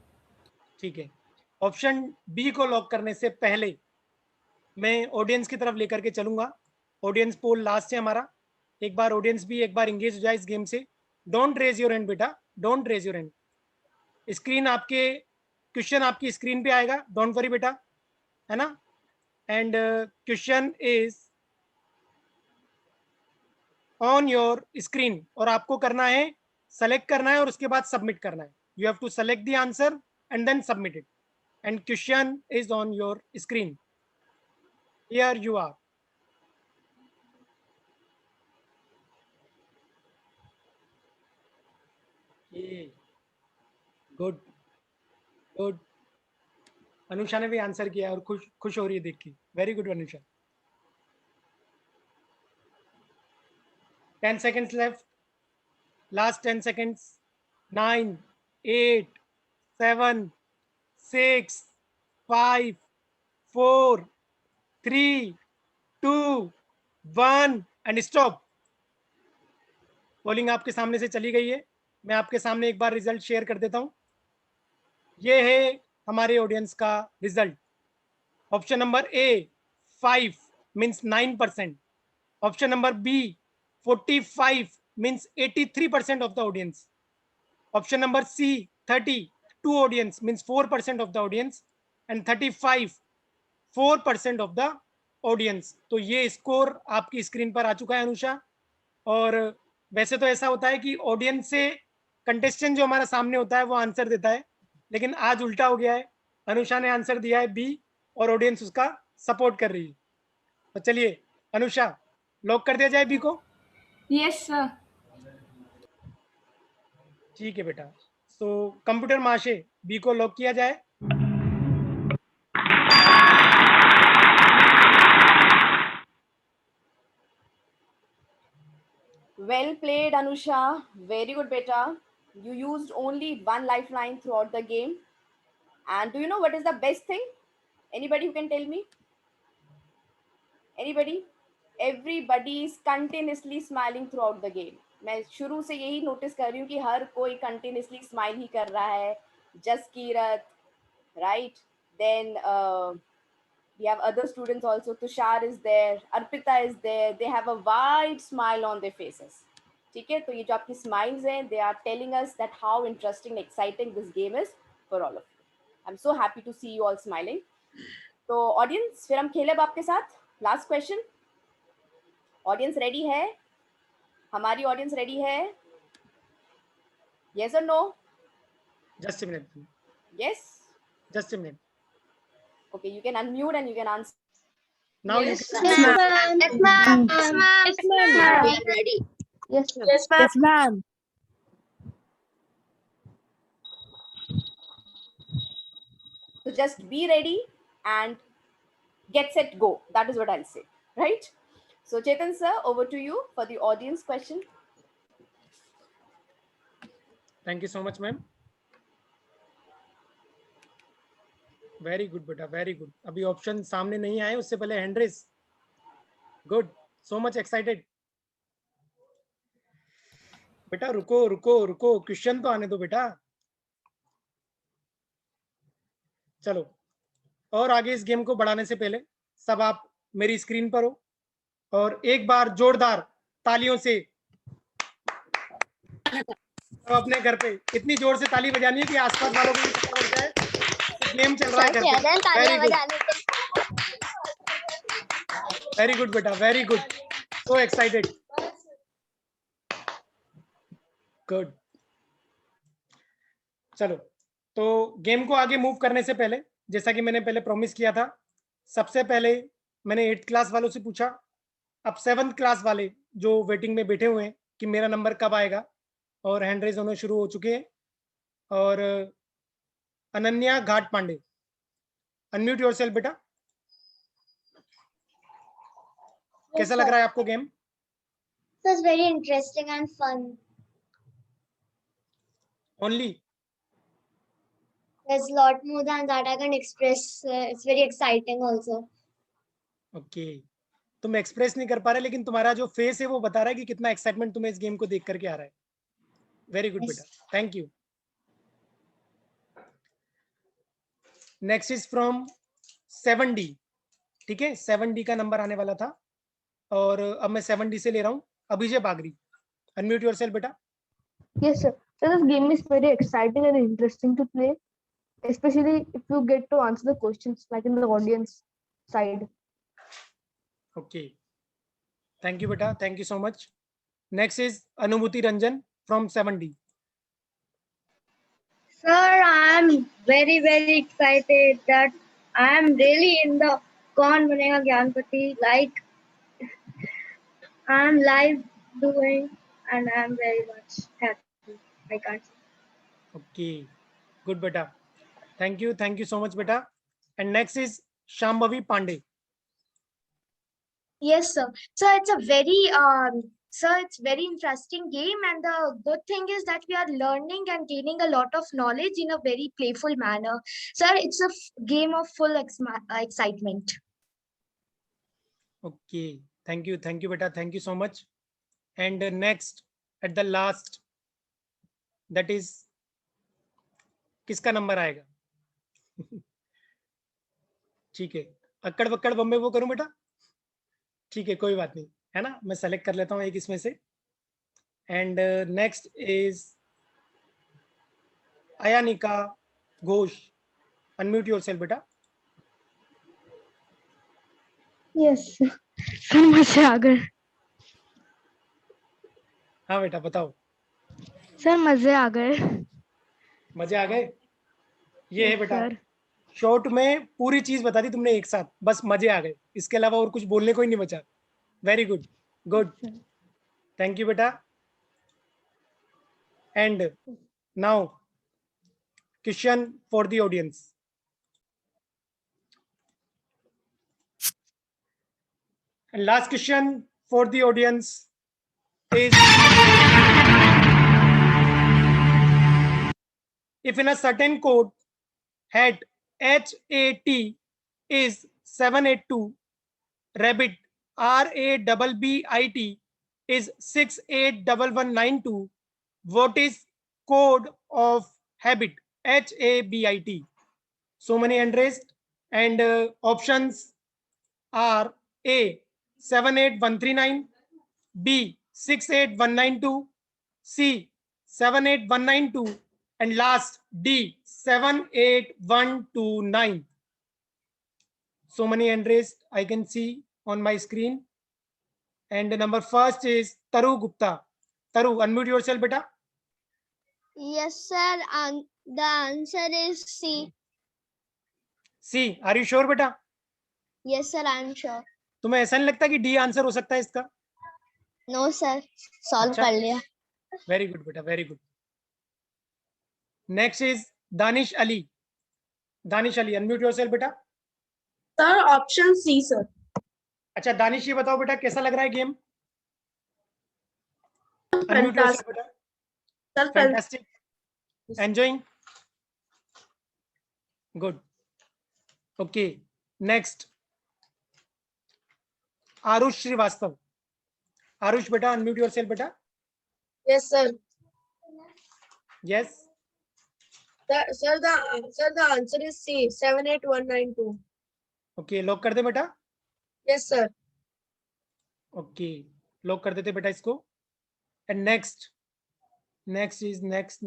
ठीक है. ऑप्शन बी को लॉक करने से पहले मैं ऑडियंस की तरफ लेकर के चलूंगा. ऑडियंस पोल लास्ट है हमारा. एक बार ऑडियंस भी एक बार एंगेज हो जाए इस गेम से. डोंट रेज योर हैंड बेटा, don't raise your hand. Screen आपके, क्वेश्चन आपकी स्क्रीन पे आएगा, डोंट वरी बेटा, है ना. And question is on your screen, और आपको करना है, सेलेक्ट करना है और उसके बाद सबमिट करना है. You have to select the answer and then submit it. And question is on your screen. Here you are. Good good. Anusha ने भी आंसर किया और खुश खुश हो रही है देख के. Very good Anusha. 10 seconds left. Last 10 seconds. 9, 8, 7, 6, 5, 4, 3, 2, 1 and stop. Polling आपके सामने से चली गई है. मैं आपके सामने एक बार रिजल्ट शेयर कर देता हूं. ये है हमारे ऑडियंस का result. Option number A 5 means 9%. Option number B 45 means 83% of the audience. Option number C 30 2 audience means 4% of the audience and 35 4% of the audience. तो ये स्कोर आपकी स्क्रीन पर आ चुका है अनुषा। और वैसे तो ऐसा होता है कि ऑडियंस से कंटेस्टेंट जो हमारा सामने होता है वो आंसर देता है, लेकिन आज उल्टा हो गया है, अनुषा ने आंसर दिया है बी और ऑडियंस उसका सपोर्ट कर रही है। तो चलिए अनुषा, लॉक कर दिया जाए बी को? Yes sir. ठीक है बेटा, तो कंप्यूटर महाशय बी को लॉक किया जाए। Well played, Anusha. Very good, beta. You used only one lifeline throughout the game. And do you know what is the best thing? Anybody who can tell me? Anybody? Everybody is continuously smiling throughout the game. मैं शुरू से यही notice कर रही हूँ कि हर कोई continuously smile ही कर रहा है. Jaskirat, right? Then we have other students also. Tushar is there, Arpita is there. They have a wide smile on their faces. ठीक है, तो ये जो आपकी smiles हैं, they are telling us that how interesting and exciting this game is for all of you. I'm so happy to see you all smiling. तो audience, फिर हम खेले अब आपके साथ. Last question. Audience ready है? हमारी audience ready है? Yes or no? Just a minute. Yes? Just a minute. Okay, you can unmute and you can answer. Now Yes, you can. ma'am. Yes, ma'am. Yes, ma'am. Yes, ma'am. We are ready. Yes, ma'am. Yes, ma'am. Yes, ma'am. So just be ready and get set go. That is what I'll say, right? So Chetan sir, over to you for the audience question. Thank you so much, ma'am. Very good बेटा, very good. अभी option सामने नहीं आए, उससे पहले hand raise. Good, so much excited. बेटा रुको रुको रुको, क्वेश्चन तो आने दो बेटा। चलो, और आगे इस गेम को बढ़ाने से पहले सब आप मेरी स्क्रीन पर हो और एक बार जोरदार तालियों से तो अपने घर पे इतनी जोर से ताली बजानी है कि आसपास वालों को भी पता लग जाए गेम चल रहा है घर पे। वेरी गुड बेटा, very good, so excited, good. चलो, तो गेम को आगे मूव करने से पहले, जैसा कि मैंने पहले प्रॉमिस किया था, सबसे पहले मैंने 8th क्लास वालों से पूछा, अब 7th क्लास वाले जो वेटिंग में बैठे हुए हैं कि मेरा नंबर कब आएगा, और हैंड रेज होने शुरू हो चुके हैं। और अनन्या घाट पांडे, अनम्यूट योरसेल्फ बेटा। कैसा लग रहा है आपको game? It was very interesting and fun. Only? There's a lot more than that I can express. It's very exciting also. Okay, तुम एक्सप्रेस नहीं कर पा रहे, लेकिन तुम्हारा जो फेस है वो बता रहा है कि कितना एक्साइटमेंट तुम्हें इस गेम को देख करके आ रहा है। वेरी गुड बेटा, thank you. Next is from 7D, ठीक है, 7D का नंबर आने वाला था और अब मैं 7D से ले रहा हूँ अभिजय बागरी। अनम्यूट योरसेल्फ बेटा। Yes, sir. So this game is very exciting and interesting to play, especially if you get to answer the questions like in the audience side. Okay, thank you beta, thank you so much. Next is Anubhuti Ranjan from 7D. Sir, I am very excited that I am really in the Kaun Banega Gyanpati, like I am live doing and I am very much happy. I can't say. Okay, good beta, thank you so much beta. And next is Shambhavi Pandey. Yes, sir. So it's a very it's very interesting game, and the good thing is that we are learning and gaining a lot of knowledge in a very playful manner. Sir, it's a game of full excitement. Okay, thank you beta, thank you so much. And next at the last, that is किसका number आएगा? ठीक है, अक्कड़ बक्कड़ बम्बे वो करूं बेटा? ठीक है, कोई बात नहीं, है ना, मैं सेलेक्ट कर लेता हूं एक इसमें से। And next is Ayanika Ghosh, unmute yourself बेटा. Yes. सर मजे आ गए. हाँ बेटा बताओ. सर मजे आ गए. मजे आ गए. ये है बेटा. सर शॉर्ट में पूरी चीज बता दी तुमने एक साथ, बस मजे आ गए, इसके अलावा और कुछ बोलने को ही नहीं बचा. Very good, good, thank you बेटा. And now question for the audience. And last question for the audience is, if in a certain code head HAT is 782, rabbit RABBIT is 681192, what is code of habit HABIT? So many hand raised, and options are A 78139, B 68192, C 78192, and last D 78129. So many hand raised I can see on my screen. And the number first is Taru Gupta. Taru, unmute yourself beta. Yes, sir. The answer is C. C, are you sure beta? Yes, sir. I am sure. तुम्हें ऐसा नहीं लगता कि D answer हो सकता है इसका? No, sir. Solve अच्छा? कर लिया. Very good बेटा, very good. Next is Danish Ali. Danish Ali, unmute yourself बेटा. Sir, option C, sir. अच्छा दानिश, ये बताओ बेटा कैसा लग रहा है गेम? Unmute yourself बेटा. Sir, Fantastic. Enjoying? Good. Okay. Next. Arush Srivastav. Arush बेटा, unmute yourself बेटा. Yes, sir. Yes. Sir, the answer is C. 78192. Okay, lock कर दे बेटा. Yes, sir. Okay, लॉक कर देते बेटा इसको. And next is next.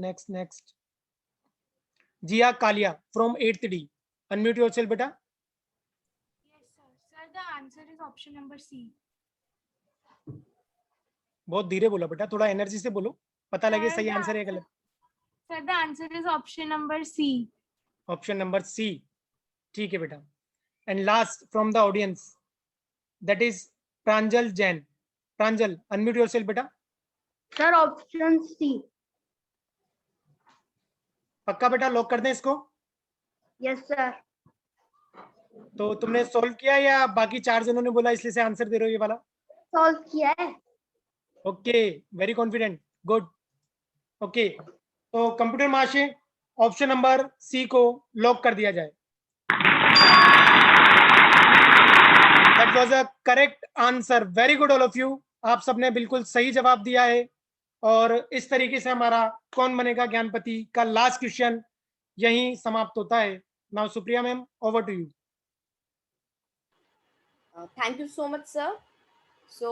Jia Kalia from 8th D. Unmute yourself बेटा. Yes, sir. Sir, the answer is option number C. बहुत धीरे बोला बेटा, थोड़ा एनर्जी से बोलो, पता लगे सही आंसर है गलत. Sir, the answer is option number C. Option number C. ठीक है बेटा. And last from the audience, that is Pranjal Jain. Pranjal, unmute yourself बेटा. Sir, option C. पक्का बेटा, लॉक कर दें इसको? Yes, sir. तो तुमने सॉल्व किया या बाकी 4 जनों ने बोला इसलिए से आंसर दे रहे हो ये वाला? Solve किया है. Okay, very confident, good. Okay, तो कंप्यूटर महाशय ऑप्शन नंबर सी को लॉक कर दिया जाए. That was a correct answer. Very good all of you. आप सबने बिल्कुल सही जवाब दिया है. और इस तरीके से हमारा कौन बनेगा ज्ञानपति का लास्ट क्वेश्चन यहीं समाप्त होता है. Now Supriya ma'am, over to you. Thank you so much, sir. So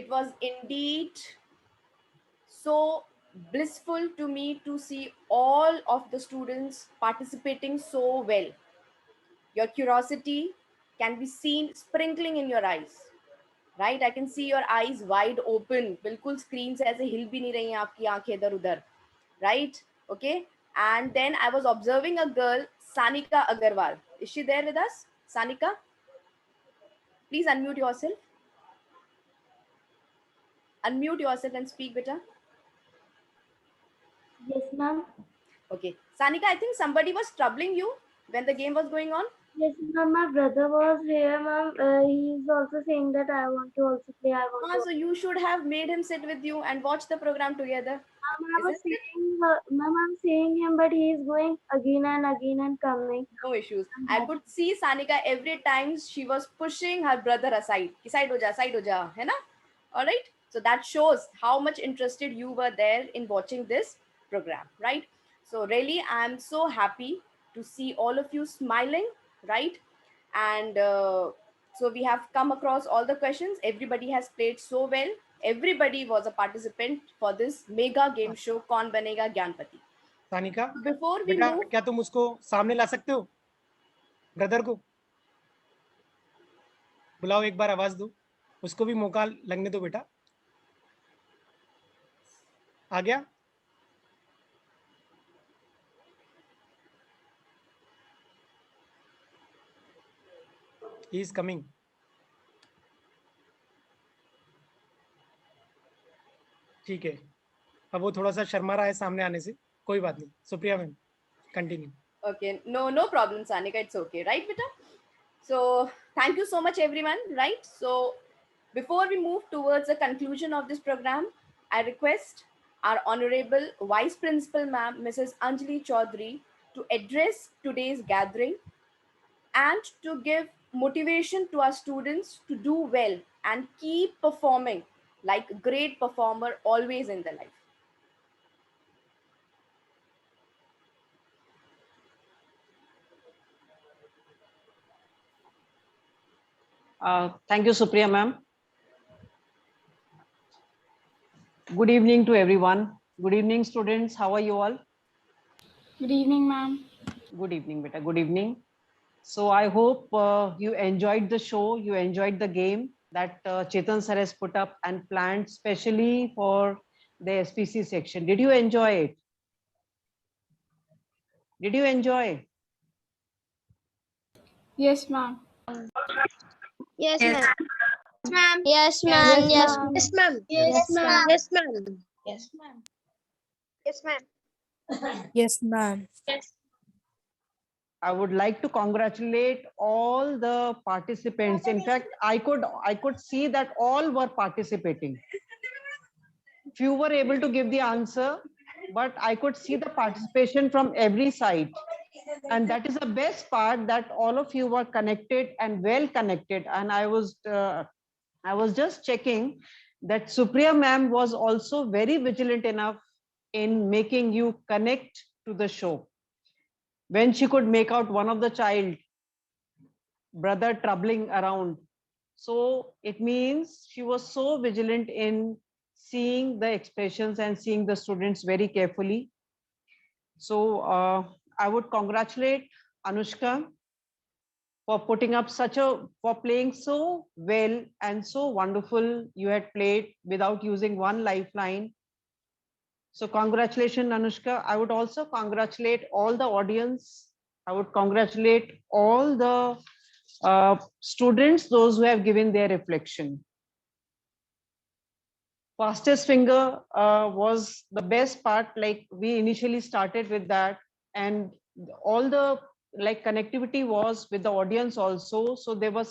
it was indeed so blissful to me to see all of the students participating so well. Your curiosity can be seen sprinkling in your eyes, right? I can see your eyes wide open. बिल्कुल screen से ऐसे हिल भी नहीं रही हैं आपकी आंखें इधर उधर, right? Okay. And then I was observing a girl, Sanika Agarwal. Is she there with us? Sanika, please unmute yourself. Unmute yourself and speak, beta. Yes, ma'am. Okay. Sanika, I think somebody was troubling you when the game was going on. Yes, ma'am. My brother was here, ma'am. He's also saying that I want to also play. I want to. So you should have made him sit with you and watch the program together. Ma'am, I was saying, ma'am, I'm saying him, but he is going again and coming. No issues. I could see Sanika every time she was pushing her brother aside. Ki side ho ja, hai na? All right. So that shows how much interested you were there in watching this program, right? So really, I'm so happy to see all of you smiling, right? And so we have come across all the questions. Everybody has played so well. Everybody was a participant for this mega game show, Kaun Banega Gyanpati. Tanika, Before we बेटा move, क्या तुम उसको सामने ला सकते हो? Brother को बुलाओ, एक बार आवाज दो, उसको भी मौका लगने दो बेटा। आ गया? He is coming. ठीक है, अब वो थोड़ा सा शर्मा रहा है सामने आने से, कोई बात नहीं। Supriya ma'am, continue. okay, no problem, Sanika. It's okay, right, beta? So thank you so much, everyone. Right. So before we move towards the conclusion of this program, I request our Honorable Vice Principal Ma'am, Mrs. Anjali Chaudhary, to address today's gathering and to give motivation to our students to do well and keep performing like a great performer always in their life. Thank you, Supriya ma'am. Good evening to everyone. Good evening, students. How are you all? Good evening, ma'am. Good evening, beta. Good evening. So I hope you enjoyed the show, you enjoyed the game that Chetan sir has put up and planned specially for the SPC section. Did you enjoy it? Did you enjoy? Yes, ma'am. Yes, Yes. ma'am. Yes, ma'am. Yes. Yes, ma'am. Yes, ma'am. Yes, ma'am. Yes, ma'am. Yes, ma'am. Yes, ma'am. Yes. I would like to congratulate all the participants. In fact, I could see that all were participating. Few were able to give the answer, but I could see the participation from every side. And that is the best part, that all of you were connected and well connected. And I was just checking that Supriya ma'am was also very vigilant enough in making you connect to the show. When she could make out one of the child brother troubling around, so it means she was so vigilant in seeing the expressions and seeing the students very carefully. So I would congratulate Anushka for putting up for playing so well and so wonderful. You had played without using one lifeline. So congratulations, Anushka. I would also congratulate all the audience. I would congratulate all the students, those who have given their reflection. Fastest finger was the best part. Like, we initially started with that, and all the connectivity was with the audience also. So there were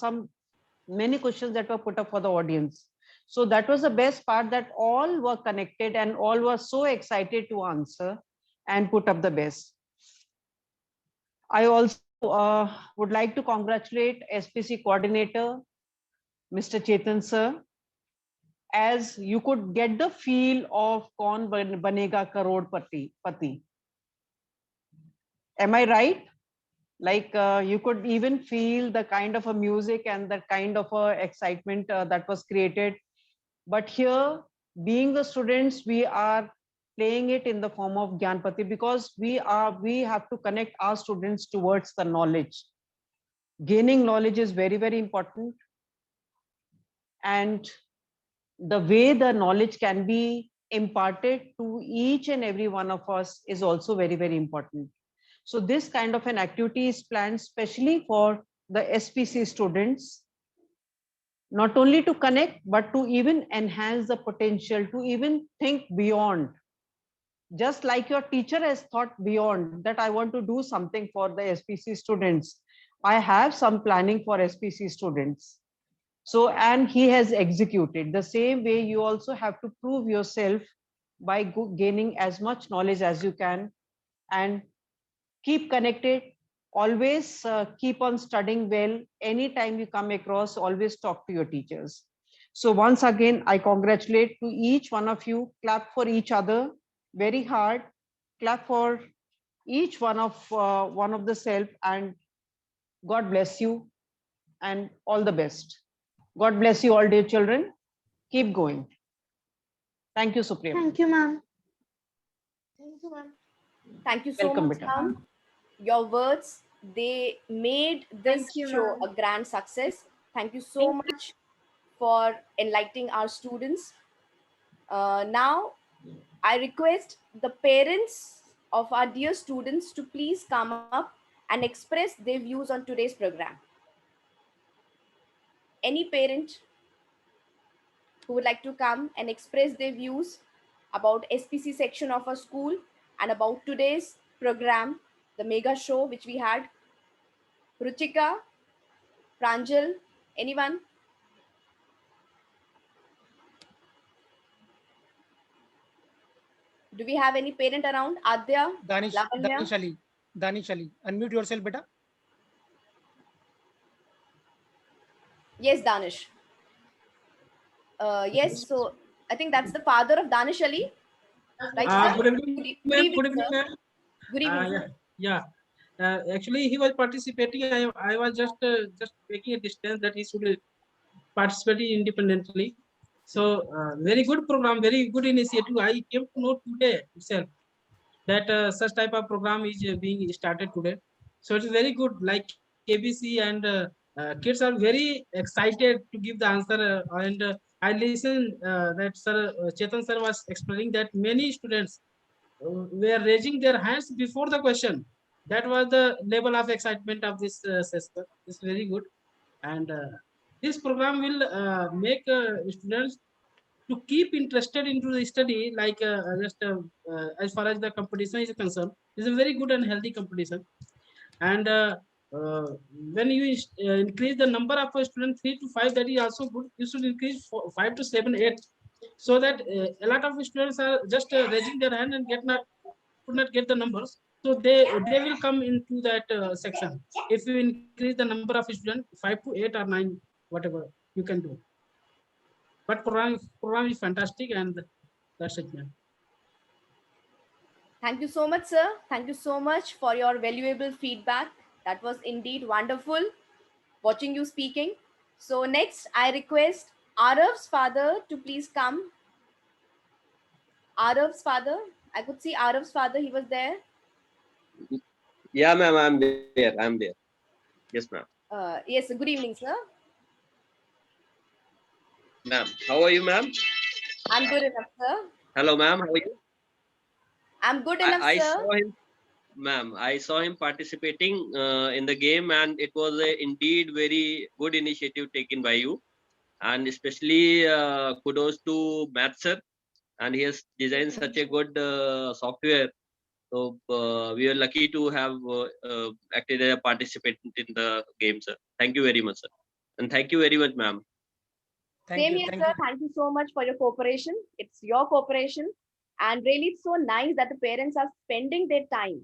many questions that were put up for the audience. So that was the best part, that all were connected and all were so excited to answer and put up the best. I also would like to congratulate SPC coordinator, Mr. Chetan sir, as you could get the feel of Kaun Banega Crorepati. Am I right? Like, you could even feel the kind of a music and the kind of a excitement that was created. But here, being the students, we are playing it in the form of Gyanpati, because we have to connect our students towards the knowledge. Gaining knowledge is very, very important. And the way the knowledge can be imparted to each and every one of us is also very, very important. So this kind of an activity is planned specially for the SPC students, not only to connect, but to even enhance the potential, to even think beyond. Just like your teacher has thought beyond, that I want to do something for the SPC students, I have some planning for SPC students. So, and he has executed. The same way, you also have to prove yourself by gaining as much knowledge as you can, and keep connected. Always keep on studying well. Anytime you come across, always talk to your teachers. So once again, I congratulate to each one of you. Clap for each other very hard. Clap for each one of the self, and God bless you and all the best. God bless you all, dear children. Keep going. Thank you, Supriya. Thank you, ma'am. Thank you, ma'am. Thank you so Welcome, much, beta. ma'am. Your words, they made this Thank you, show ma'am. a grand success. Thank you so much for enlightening our students. Now, I request the parents of our dear students to please come up and express their views on today's program. Any parent who would like to come and express their views about SPC section of our school and about today's program, the mega show which we had. Ruchika, Pranjal, anyone? Do we have any parent around? Adya, Lavanya? Danish Ali, unmute yourself, beta. Yes, Danish. Yes, so I think that's the father of Danish Ali. Right, sir? Good evening, ma'am. Good evening, sir. ma'am. Good evening, sir. Yeah. Actually, he was participating. I was just making a distance that he should participate independently. So very good program, very good initiative. I came to know today itself that such type of program is being started today. So it's very good. Like KBC and kids are very excited to give the answer. And I listened that Sir Chetan sir was explaining that many students were raising their hands before the question. That was the level of excitement of this session. It's very good. And this program will make students to keep interested into the study, like as far as the competition is concerned, it's a very good and healthy competition. And when you increase the number of students 3 to 5, that is also good. You should increase 5 to 7, 8, so that a lot of students are just raising their hand and could not get the numbers. So they will come into that section. If you increase the number of students 5 to 8 or 9, whatever you can do. But program is fantastic, and that's it, man. Thank you so much, sir. Thank you so much for your valuable feedback. That was indeed wonderful watching you speaking. So next, I request Arav's father to please come. Arav's father, I could see Arav's father, he was there. Yeah, ma'am, I'm there. I'm there. Yes, ma'am. Yes, good evening, sir. Ma'am, how are you, ma'am? I'm good enough, sir. Hello, ma'am. How are you? I'm good enough, I sir. saw him, ma'am. I saw him participating in the game, and it was indeed very good initiative taken by you. And especially kudos to Matt sir, and he has designed such a good software. So we are lucky to have acted as a participant in the game, sir. Thank you very much, sir. And thank you very much, ma'am. Same here, sir. Thank you so much for your cooperation. It's your cooperation. And really, it's so nice that the parents are spending their time,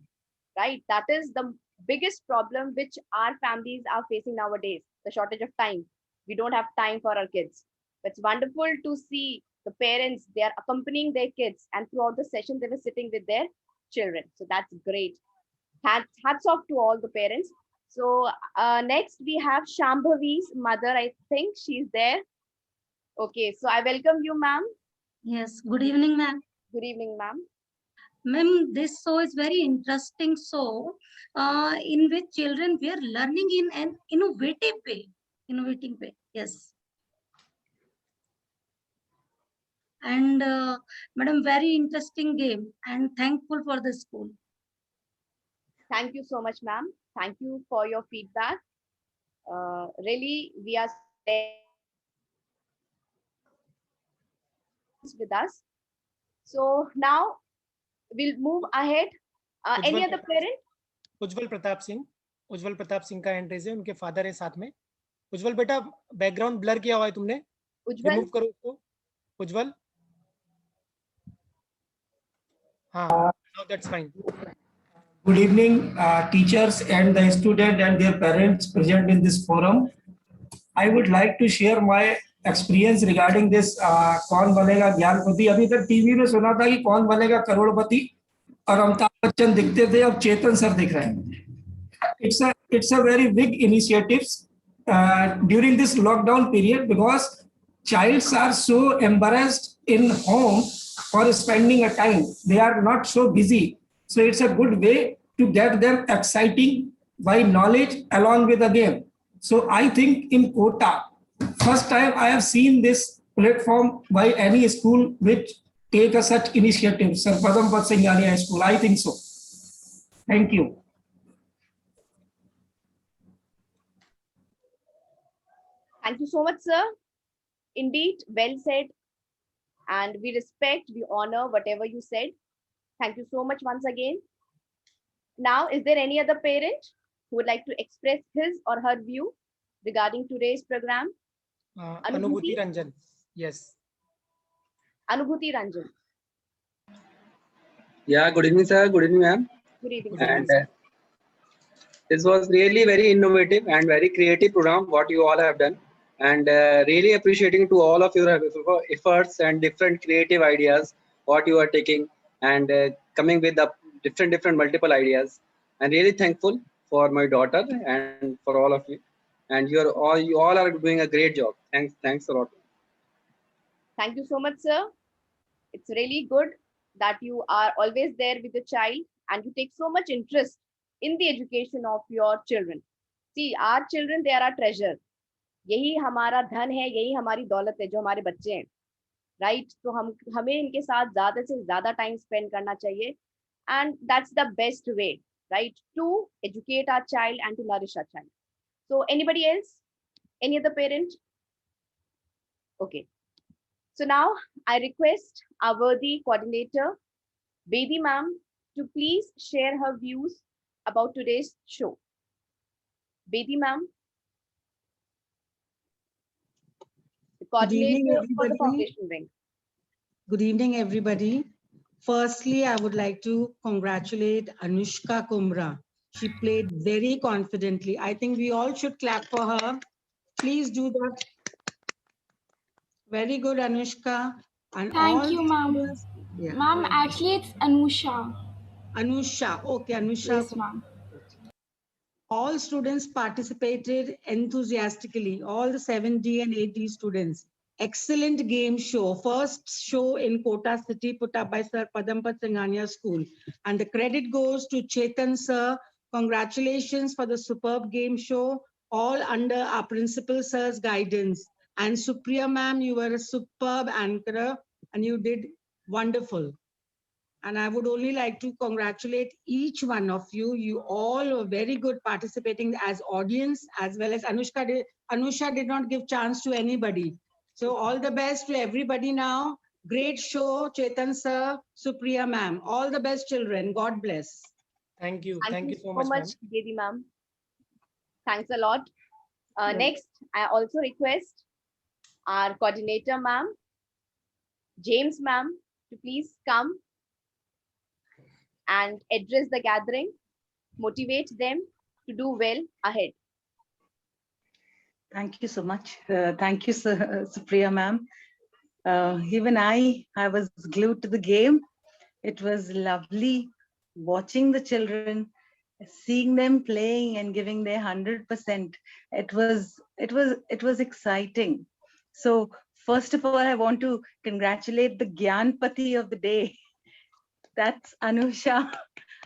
right? That is the biggest problem which our families are facing nowadays, the shortage of time. We don't have time for our kids. It's wonderful to see the parents, they are accompanying their kids, and throughout the session, they were sitting with their children. So that's great. Hats off to all the parents. So next, we have Shambhavi's mother. I think she's there. Okay, so I welcome you, ma'am. Yes, good evening, ma'am. Good evening, ma'am. Ma'am, this show is very interesting show in which children were learning in an innovative way. Yes. And madam, very interesting game, and thankful for the school. Thank you so much, ma'am. Thank you for your feedback. Really, we are with us. So now we'll move ahead. Any other parent? उज्जवल प्रताप सिंह का hand raise है, उनके father है साथ में. उज्जवल बेटा, background blur किया हुआ है तुमने, रिमूव करो उसको. उज्जवल, हाँ, now that's fine. Good evening, teachers and the student and their parents present in this forum. I would like to share my experience regarding this कौन बनेगा ज्ञानपति. अभी तक टीवी में सुना था कि कौन बनेगा करोड़पति और अमिताभ बच्चन दिखते थे, अब चेतन सर दिख रहे हैं. It's a very big initiative during this lockdown period, because childs are so embarrassed in home for spending a time. They are not so busy So it's a good way to get them exciting by knowledge along with the game. So I think in Kota, first time I have seen this platform by any school which take a such initiative. Sir Padampat Singhania High School, I think so. Thank you. Thank you so much, sir. Indeed, well said. And we respect, we honor whatever you said. Thank you so much once again. Now, is there any other parent who would like to express his or her view regarding today's program? Anubhuti Ranjan. Yes. Anubhuti Ranjan. Yeah, good evening, sir. Good evening, ma'am. Good evening. And this was really very innovative and very creative program what you all have done, and really appreciating to all of your efforts and different creative ideas what you are taking, and coming with the different multiple ideas. I'm really thankful for my daughter and for all of you, and you all are doing a great job. Thanks a lot. Thank you so much, sir. It's really good that you are always there with the child and you take so much interest in the education of your children. See, our children, they are our treasure. यही हमारा धन है, यही हमारी दौलत है जो हमारे बच्चे हैं, राइट? तो हमें इनके साथ ज्यादा से ज्यादा टाइम स्पेंड करना चाहिए, and that's the best way, right, to educate our child and to nourish our child. So anybody else? Any other parent? Okay. So now I request our worthy coordinator, Bedi ma'am, to please share her views about today's show. Bedi ma'am, the coordinator for the foundation wing. Good evening, everybody. Firstly, I would like to congratulate Anushka Kumra. She played very confidently. I think we all should clap for her. Please do that. Very good, Anushka. And Thank you, ma'am. Yeah. Ma'am, actually it's Anusha. Anusha. Okay, Anusha. Yes, ma'am. All students participated enthusiastically, all the 7D and 8D students. Excellent game show. First show in Kota City put up by Sir Padampat Singhania School. And the credit goes to Chetan sir. Congratulations for the superb game show, all under our principal sir's guidance. And Supriya ma'am, you were a superb anchor and you did wonderful. And I would only like to congratulate each one of you. You all were very good participating as audience, as well as Anusha did not give chance to anybody. So all the best to everybody now. Great show, Chetan sir, Supriya ma'am. All the best, children. God bless. Thank you. Thank you so much, much, Bedi ma'am. Thanks a lot. Yeah. Next, I also request our coordinator ma'am, James ma'am, to please come and address the gathering, motivate them to do well ahead. Thank you so much. Thank you, Supriya ma'am. Even I was glued to the game. It was lovely watching the children, seeing them playing and giving their 100%. It was exciting. So first of all, I want to congratulate the Gyanpati of the day. That's Anusha.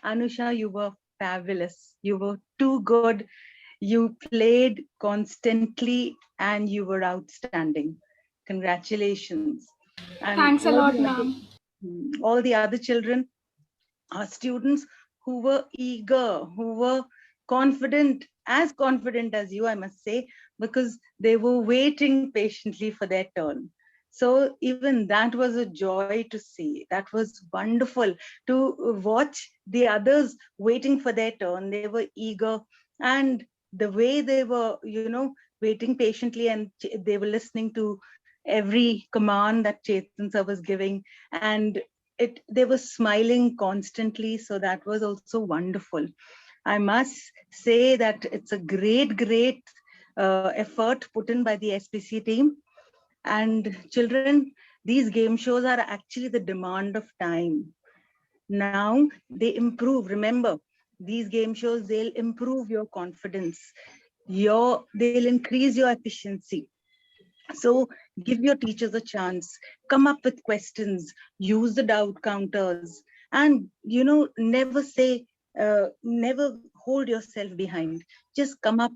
Anusha, you were fabulous. You were too good. You played constantly and you were outstanding. Congratulations. And Thanks a lot, ma'am. All the other children are students who were eager, who were confident, as confident as you, I must say, because they were waiting patiently for their turn. So even that was a joy to see. That was wonderful to watch the others waiting for their turn. They were eager, and the way they were, waiting patiently, and they were listening to every command that Chetan sir was giving, and they were smiling constantly. So that was also wonderful. I must say that it's a great effort put in by the SPC team. And children, these game shows are actually the demand of time. Now they improve. Remember, these game shows, they'll improve your confidence. They'll increase your efficiency. So give your teachers a chance, come up with questions, use the doubt counters, And never say, never hold yourself behind. Just come up,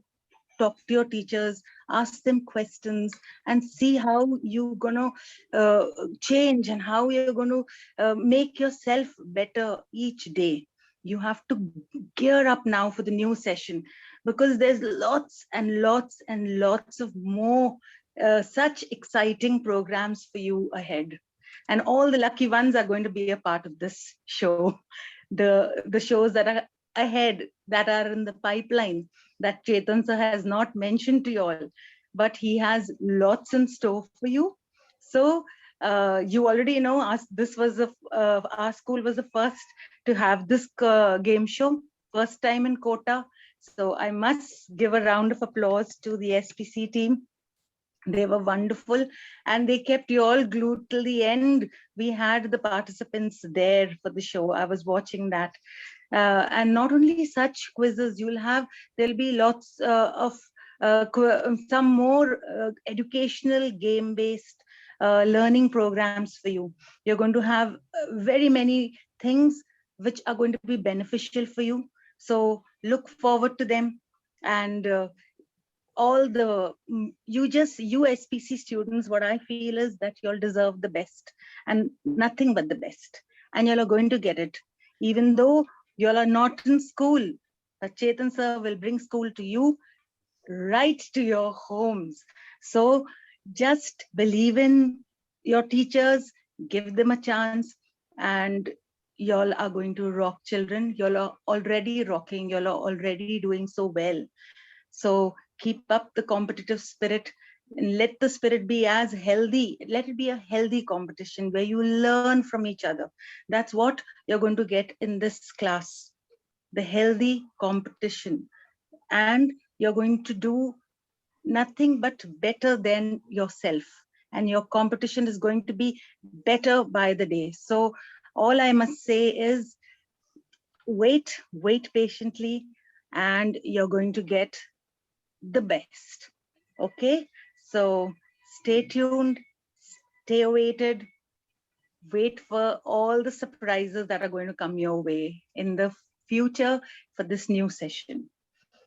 talk to your teachers, ask them questions, and see how you're gonna change and how you're going to make yourself better each day. You have to gear up now for the new session, because there's lots and lots and lots of more such exciting programs for you ahead. And all the lucky ones are going to be a part of this show. The shows that are ahead, that are in the pipeline, that Chetan sir has not mentioned to you all, but he has lots in store for you. So you already know our school was the first to have this game show, first time in Kota. So I must give a round of applause to the SPC team. They were wonderful, and they kept you all glued till the end. We had the participants there for the show. I was watching that. And not only such quizzes, there'll be lots of some more educational game-based learning programs for you. You're going to have very many things which are going to be beneficial for you. So look forward to them. And all the you SPC students, what I feel is that you all deserve the best and nothing but the best, and you all are going to get it. Even though you all are not in school, Chetan sir will bring school to you, right to your homes. So just believe in your teachers, give them a chance, and you all are going to rock, children. You all are already rocking, you all are already doing so well. So keep up the competitive spirit, and let the spirit be as healthy. Let it be a healthy competition where you learn from each other. That's what you're going to get in this class, the healthy competition. And you're going to do nothing but better than yourself. And your competition is going to be better by the day. So all I must say is wait patiently, and you're going to get the best. Okay, so stay tuned, stay awaited, wait for all the surprises that are going to come your way in the future for this new session.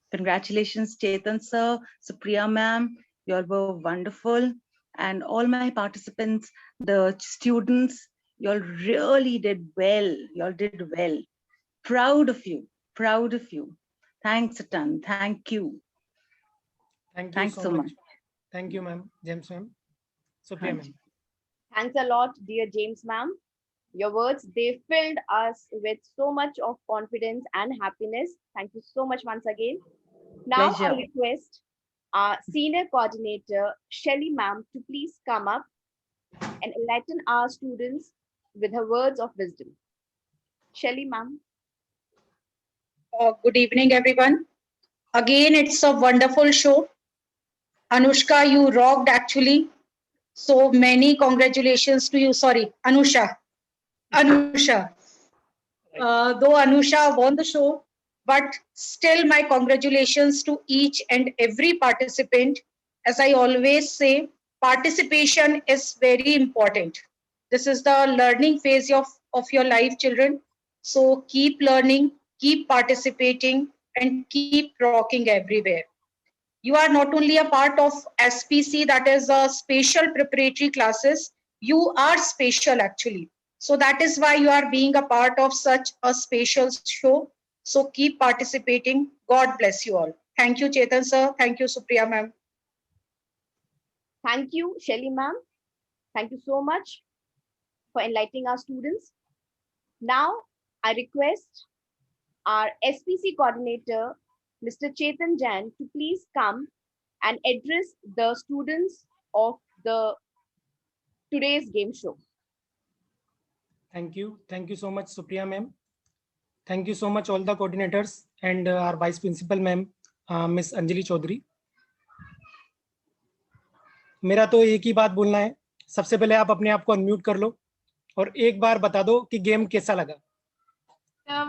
Congratulations, Chetan sir, Supriya ma'am, you all were wonderful. And all my participants, the students, you all really did well. You all did well. Proud of you, proud of you. Thanks a ton, thank you. Thanks so much. Thank you, ma'am. James ma'am. Supriya ma'am. Thanks a lot, dear James ma'am. Your words, they filled us with so much of confidence and happiness. Thank you so much once again. Now Pleasure. I request our senior coordinator, Shelly ma'am, to please come up and enlighten our students with her words of wisdom. Shelly ma'am. Good evening, everyone. Again, it's a wonderful show. Anushka, you rocked actually. So many congratulations to you. Sorry, Anusha. Though Anusha won the show, but still my congratulations to each and every participant. As I always say, participation is very important. This is the learning phase of your life, children. So keep learning, keep participating, and keep rocking everywhere. You are not only a part of SPC, that is a special preparatory classes. You are special actually. So that is why you are being a part of such a special show. So keep participating. God bless you all. Thank you, Chetan sir. Thank you, Supriya ma'am. Thank you, Shelly ma'am. Thank you so much for enlightening our students. Now I request our SPC coordinator, Mr. Chetan Jain, to please come and address the students of today's game show. Thank you so much, Supriya ma'am. Thank you so much all the coordinators and our vice principal ma'am, Miss Anjali Chaudhary. मेरा तो एक ही बात बोलना है. सबसे पहले आप अपने आप को अनम्यूट कर लो और एक बार बता दो कि गेम कैसा लगा.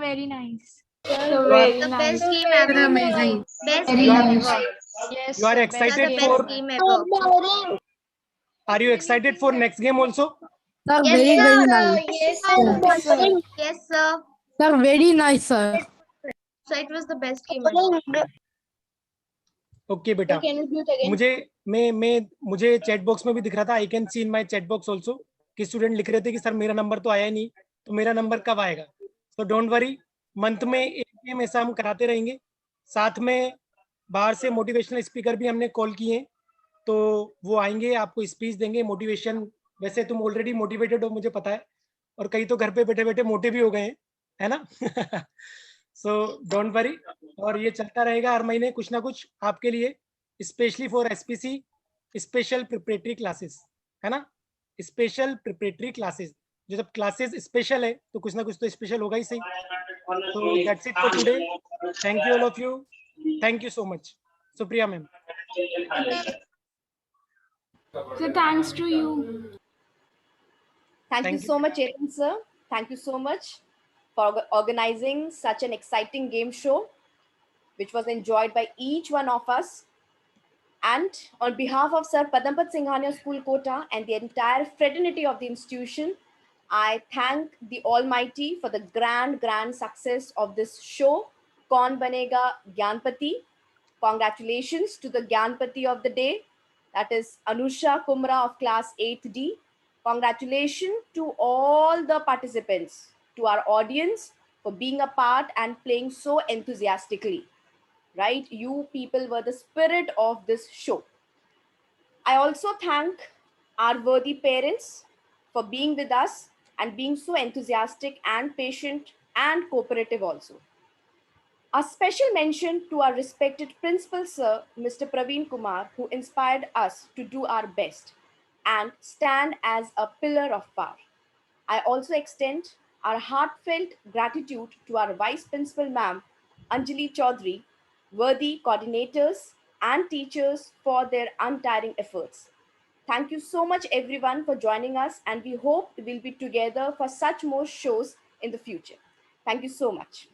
Very nice. The best game ever. Amazing. Best Very game nice. ever. Yes. You are excited The for? best game ever. Are you excited for next game also? Sir, Yes, very, sir. very nice. Yes, Sir. sir. Yes, sir. Sir, very nice, sir. So it was the best game ever. Okay बेटा, Can you mute again? मुझे chat box में भी दिख रहा था, I can see in my chat box also कि student लिख रहे थे कि सर मेरा नंबर तो आया ही नहीं, तो मेरा नंबर कब आएगा? सो डोंट वरी, मंथ में एक गेम ऐसा हम कराते रहेंगे। साथ में बाहर से मोटिवेशनल स्पीकर भी हमने कॉल किए हैं, तो वो आएंगे, आपको स्पीच देंगे, मोटिवेशन। वैसे तुम ऑलरेडी मोटिवेटेड हो, मुझे पता है, और कई तो घर पे बैठे बैठे मोटे भी हो गए हैं, है ना? सो डोंट वरी, और ये चलता रहेगा हर महीने कुछ ना कुछ आपके लिए, specially for SPC special preparatory classes, है ना? स्पेशल प्रिपरेटरी क्लासेस, जो जब क्लासेस स्पेशल है तो कुछ ना कुछ तो स्पेशल होगा ही सही। So that's it for today. Thank you all of you. Thank you so much. Supriya ma'am. So thanks to you. Thank you so much, Chetan sir. Thank you so much for organizing such an exciting game show, which was enjoyed by each one of us. And on behalf of Sir Padampat Singhania School Kota and the entire fraternity of the institution, I thank the Almighty for the grand success of this show, Kaun Banega Gyanpati. Congratulations to the Gyanpati of the day, that is Anusha Kumra of class 8th D. Congratulations to all the participants, to our audience for being a part and playing so enthusiastically. Right? You people were the spirit of this show. I also thank our worthy parents for being with us and being so enthusiastic and patient and cooperative also. A special mention to our respected principal sir, Mr. Praveen Kumar, who inspired us to do our best and stand as a pillar of power. I also extend our heartfelt gratitude to our Vice Principal Ma'am, Anjali Chaudhary, worthy coordinators and teachers for their untiring efforts. Thank you so much everyone for joining us, and we hope we'll be together for such more shows in the future. Thank you so much.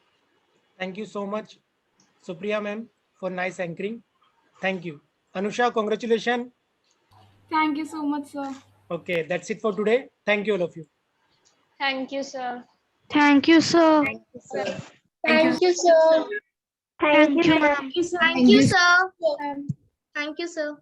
Thank you so much, Supriya ma'am, for nice anchoring. Thank you. Anusha, congratulations. Thank you so much, sir. Okay, that's it for today. Thank you all of you. Thank you, sir. Thank you, sir. Thank you, sir. Thank you, sir. Thank you, ma'am. Thank you, sir. Thank you, sir.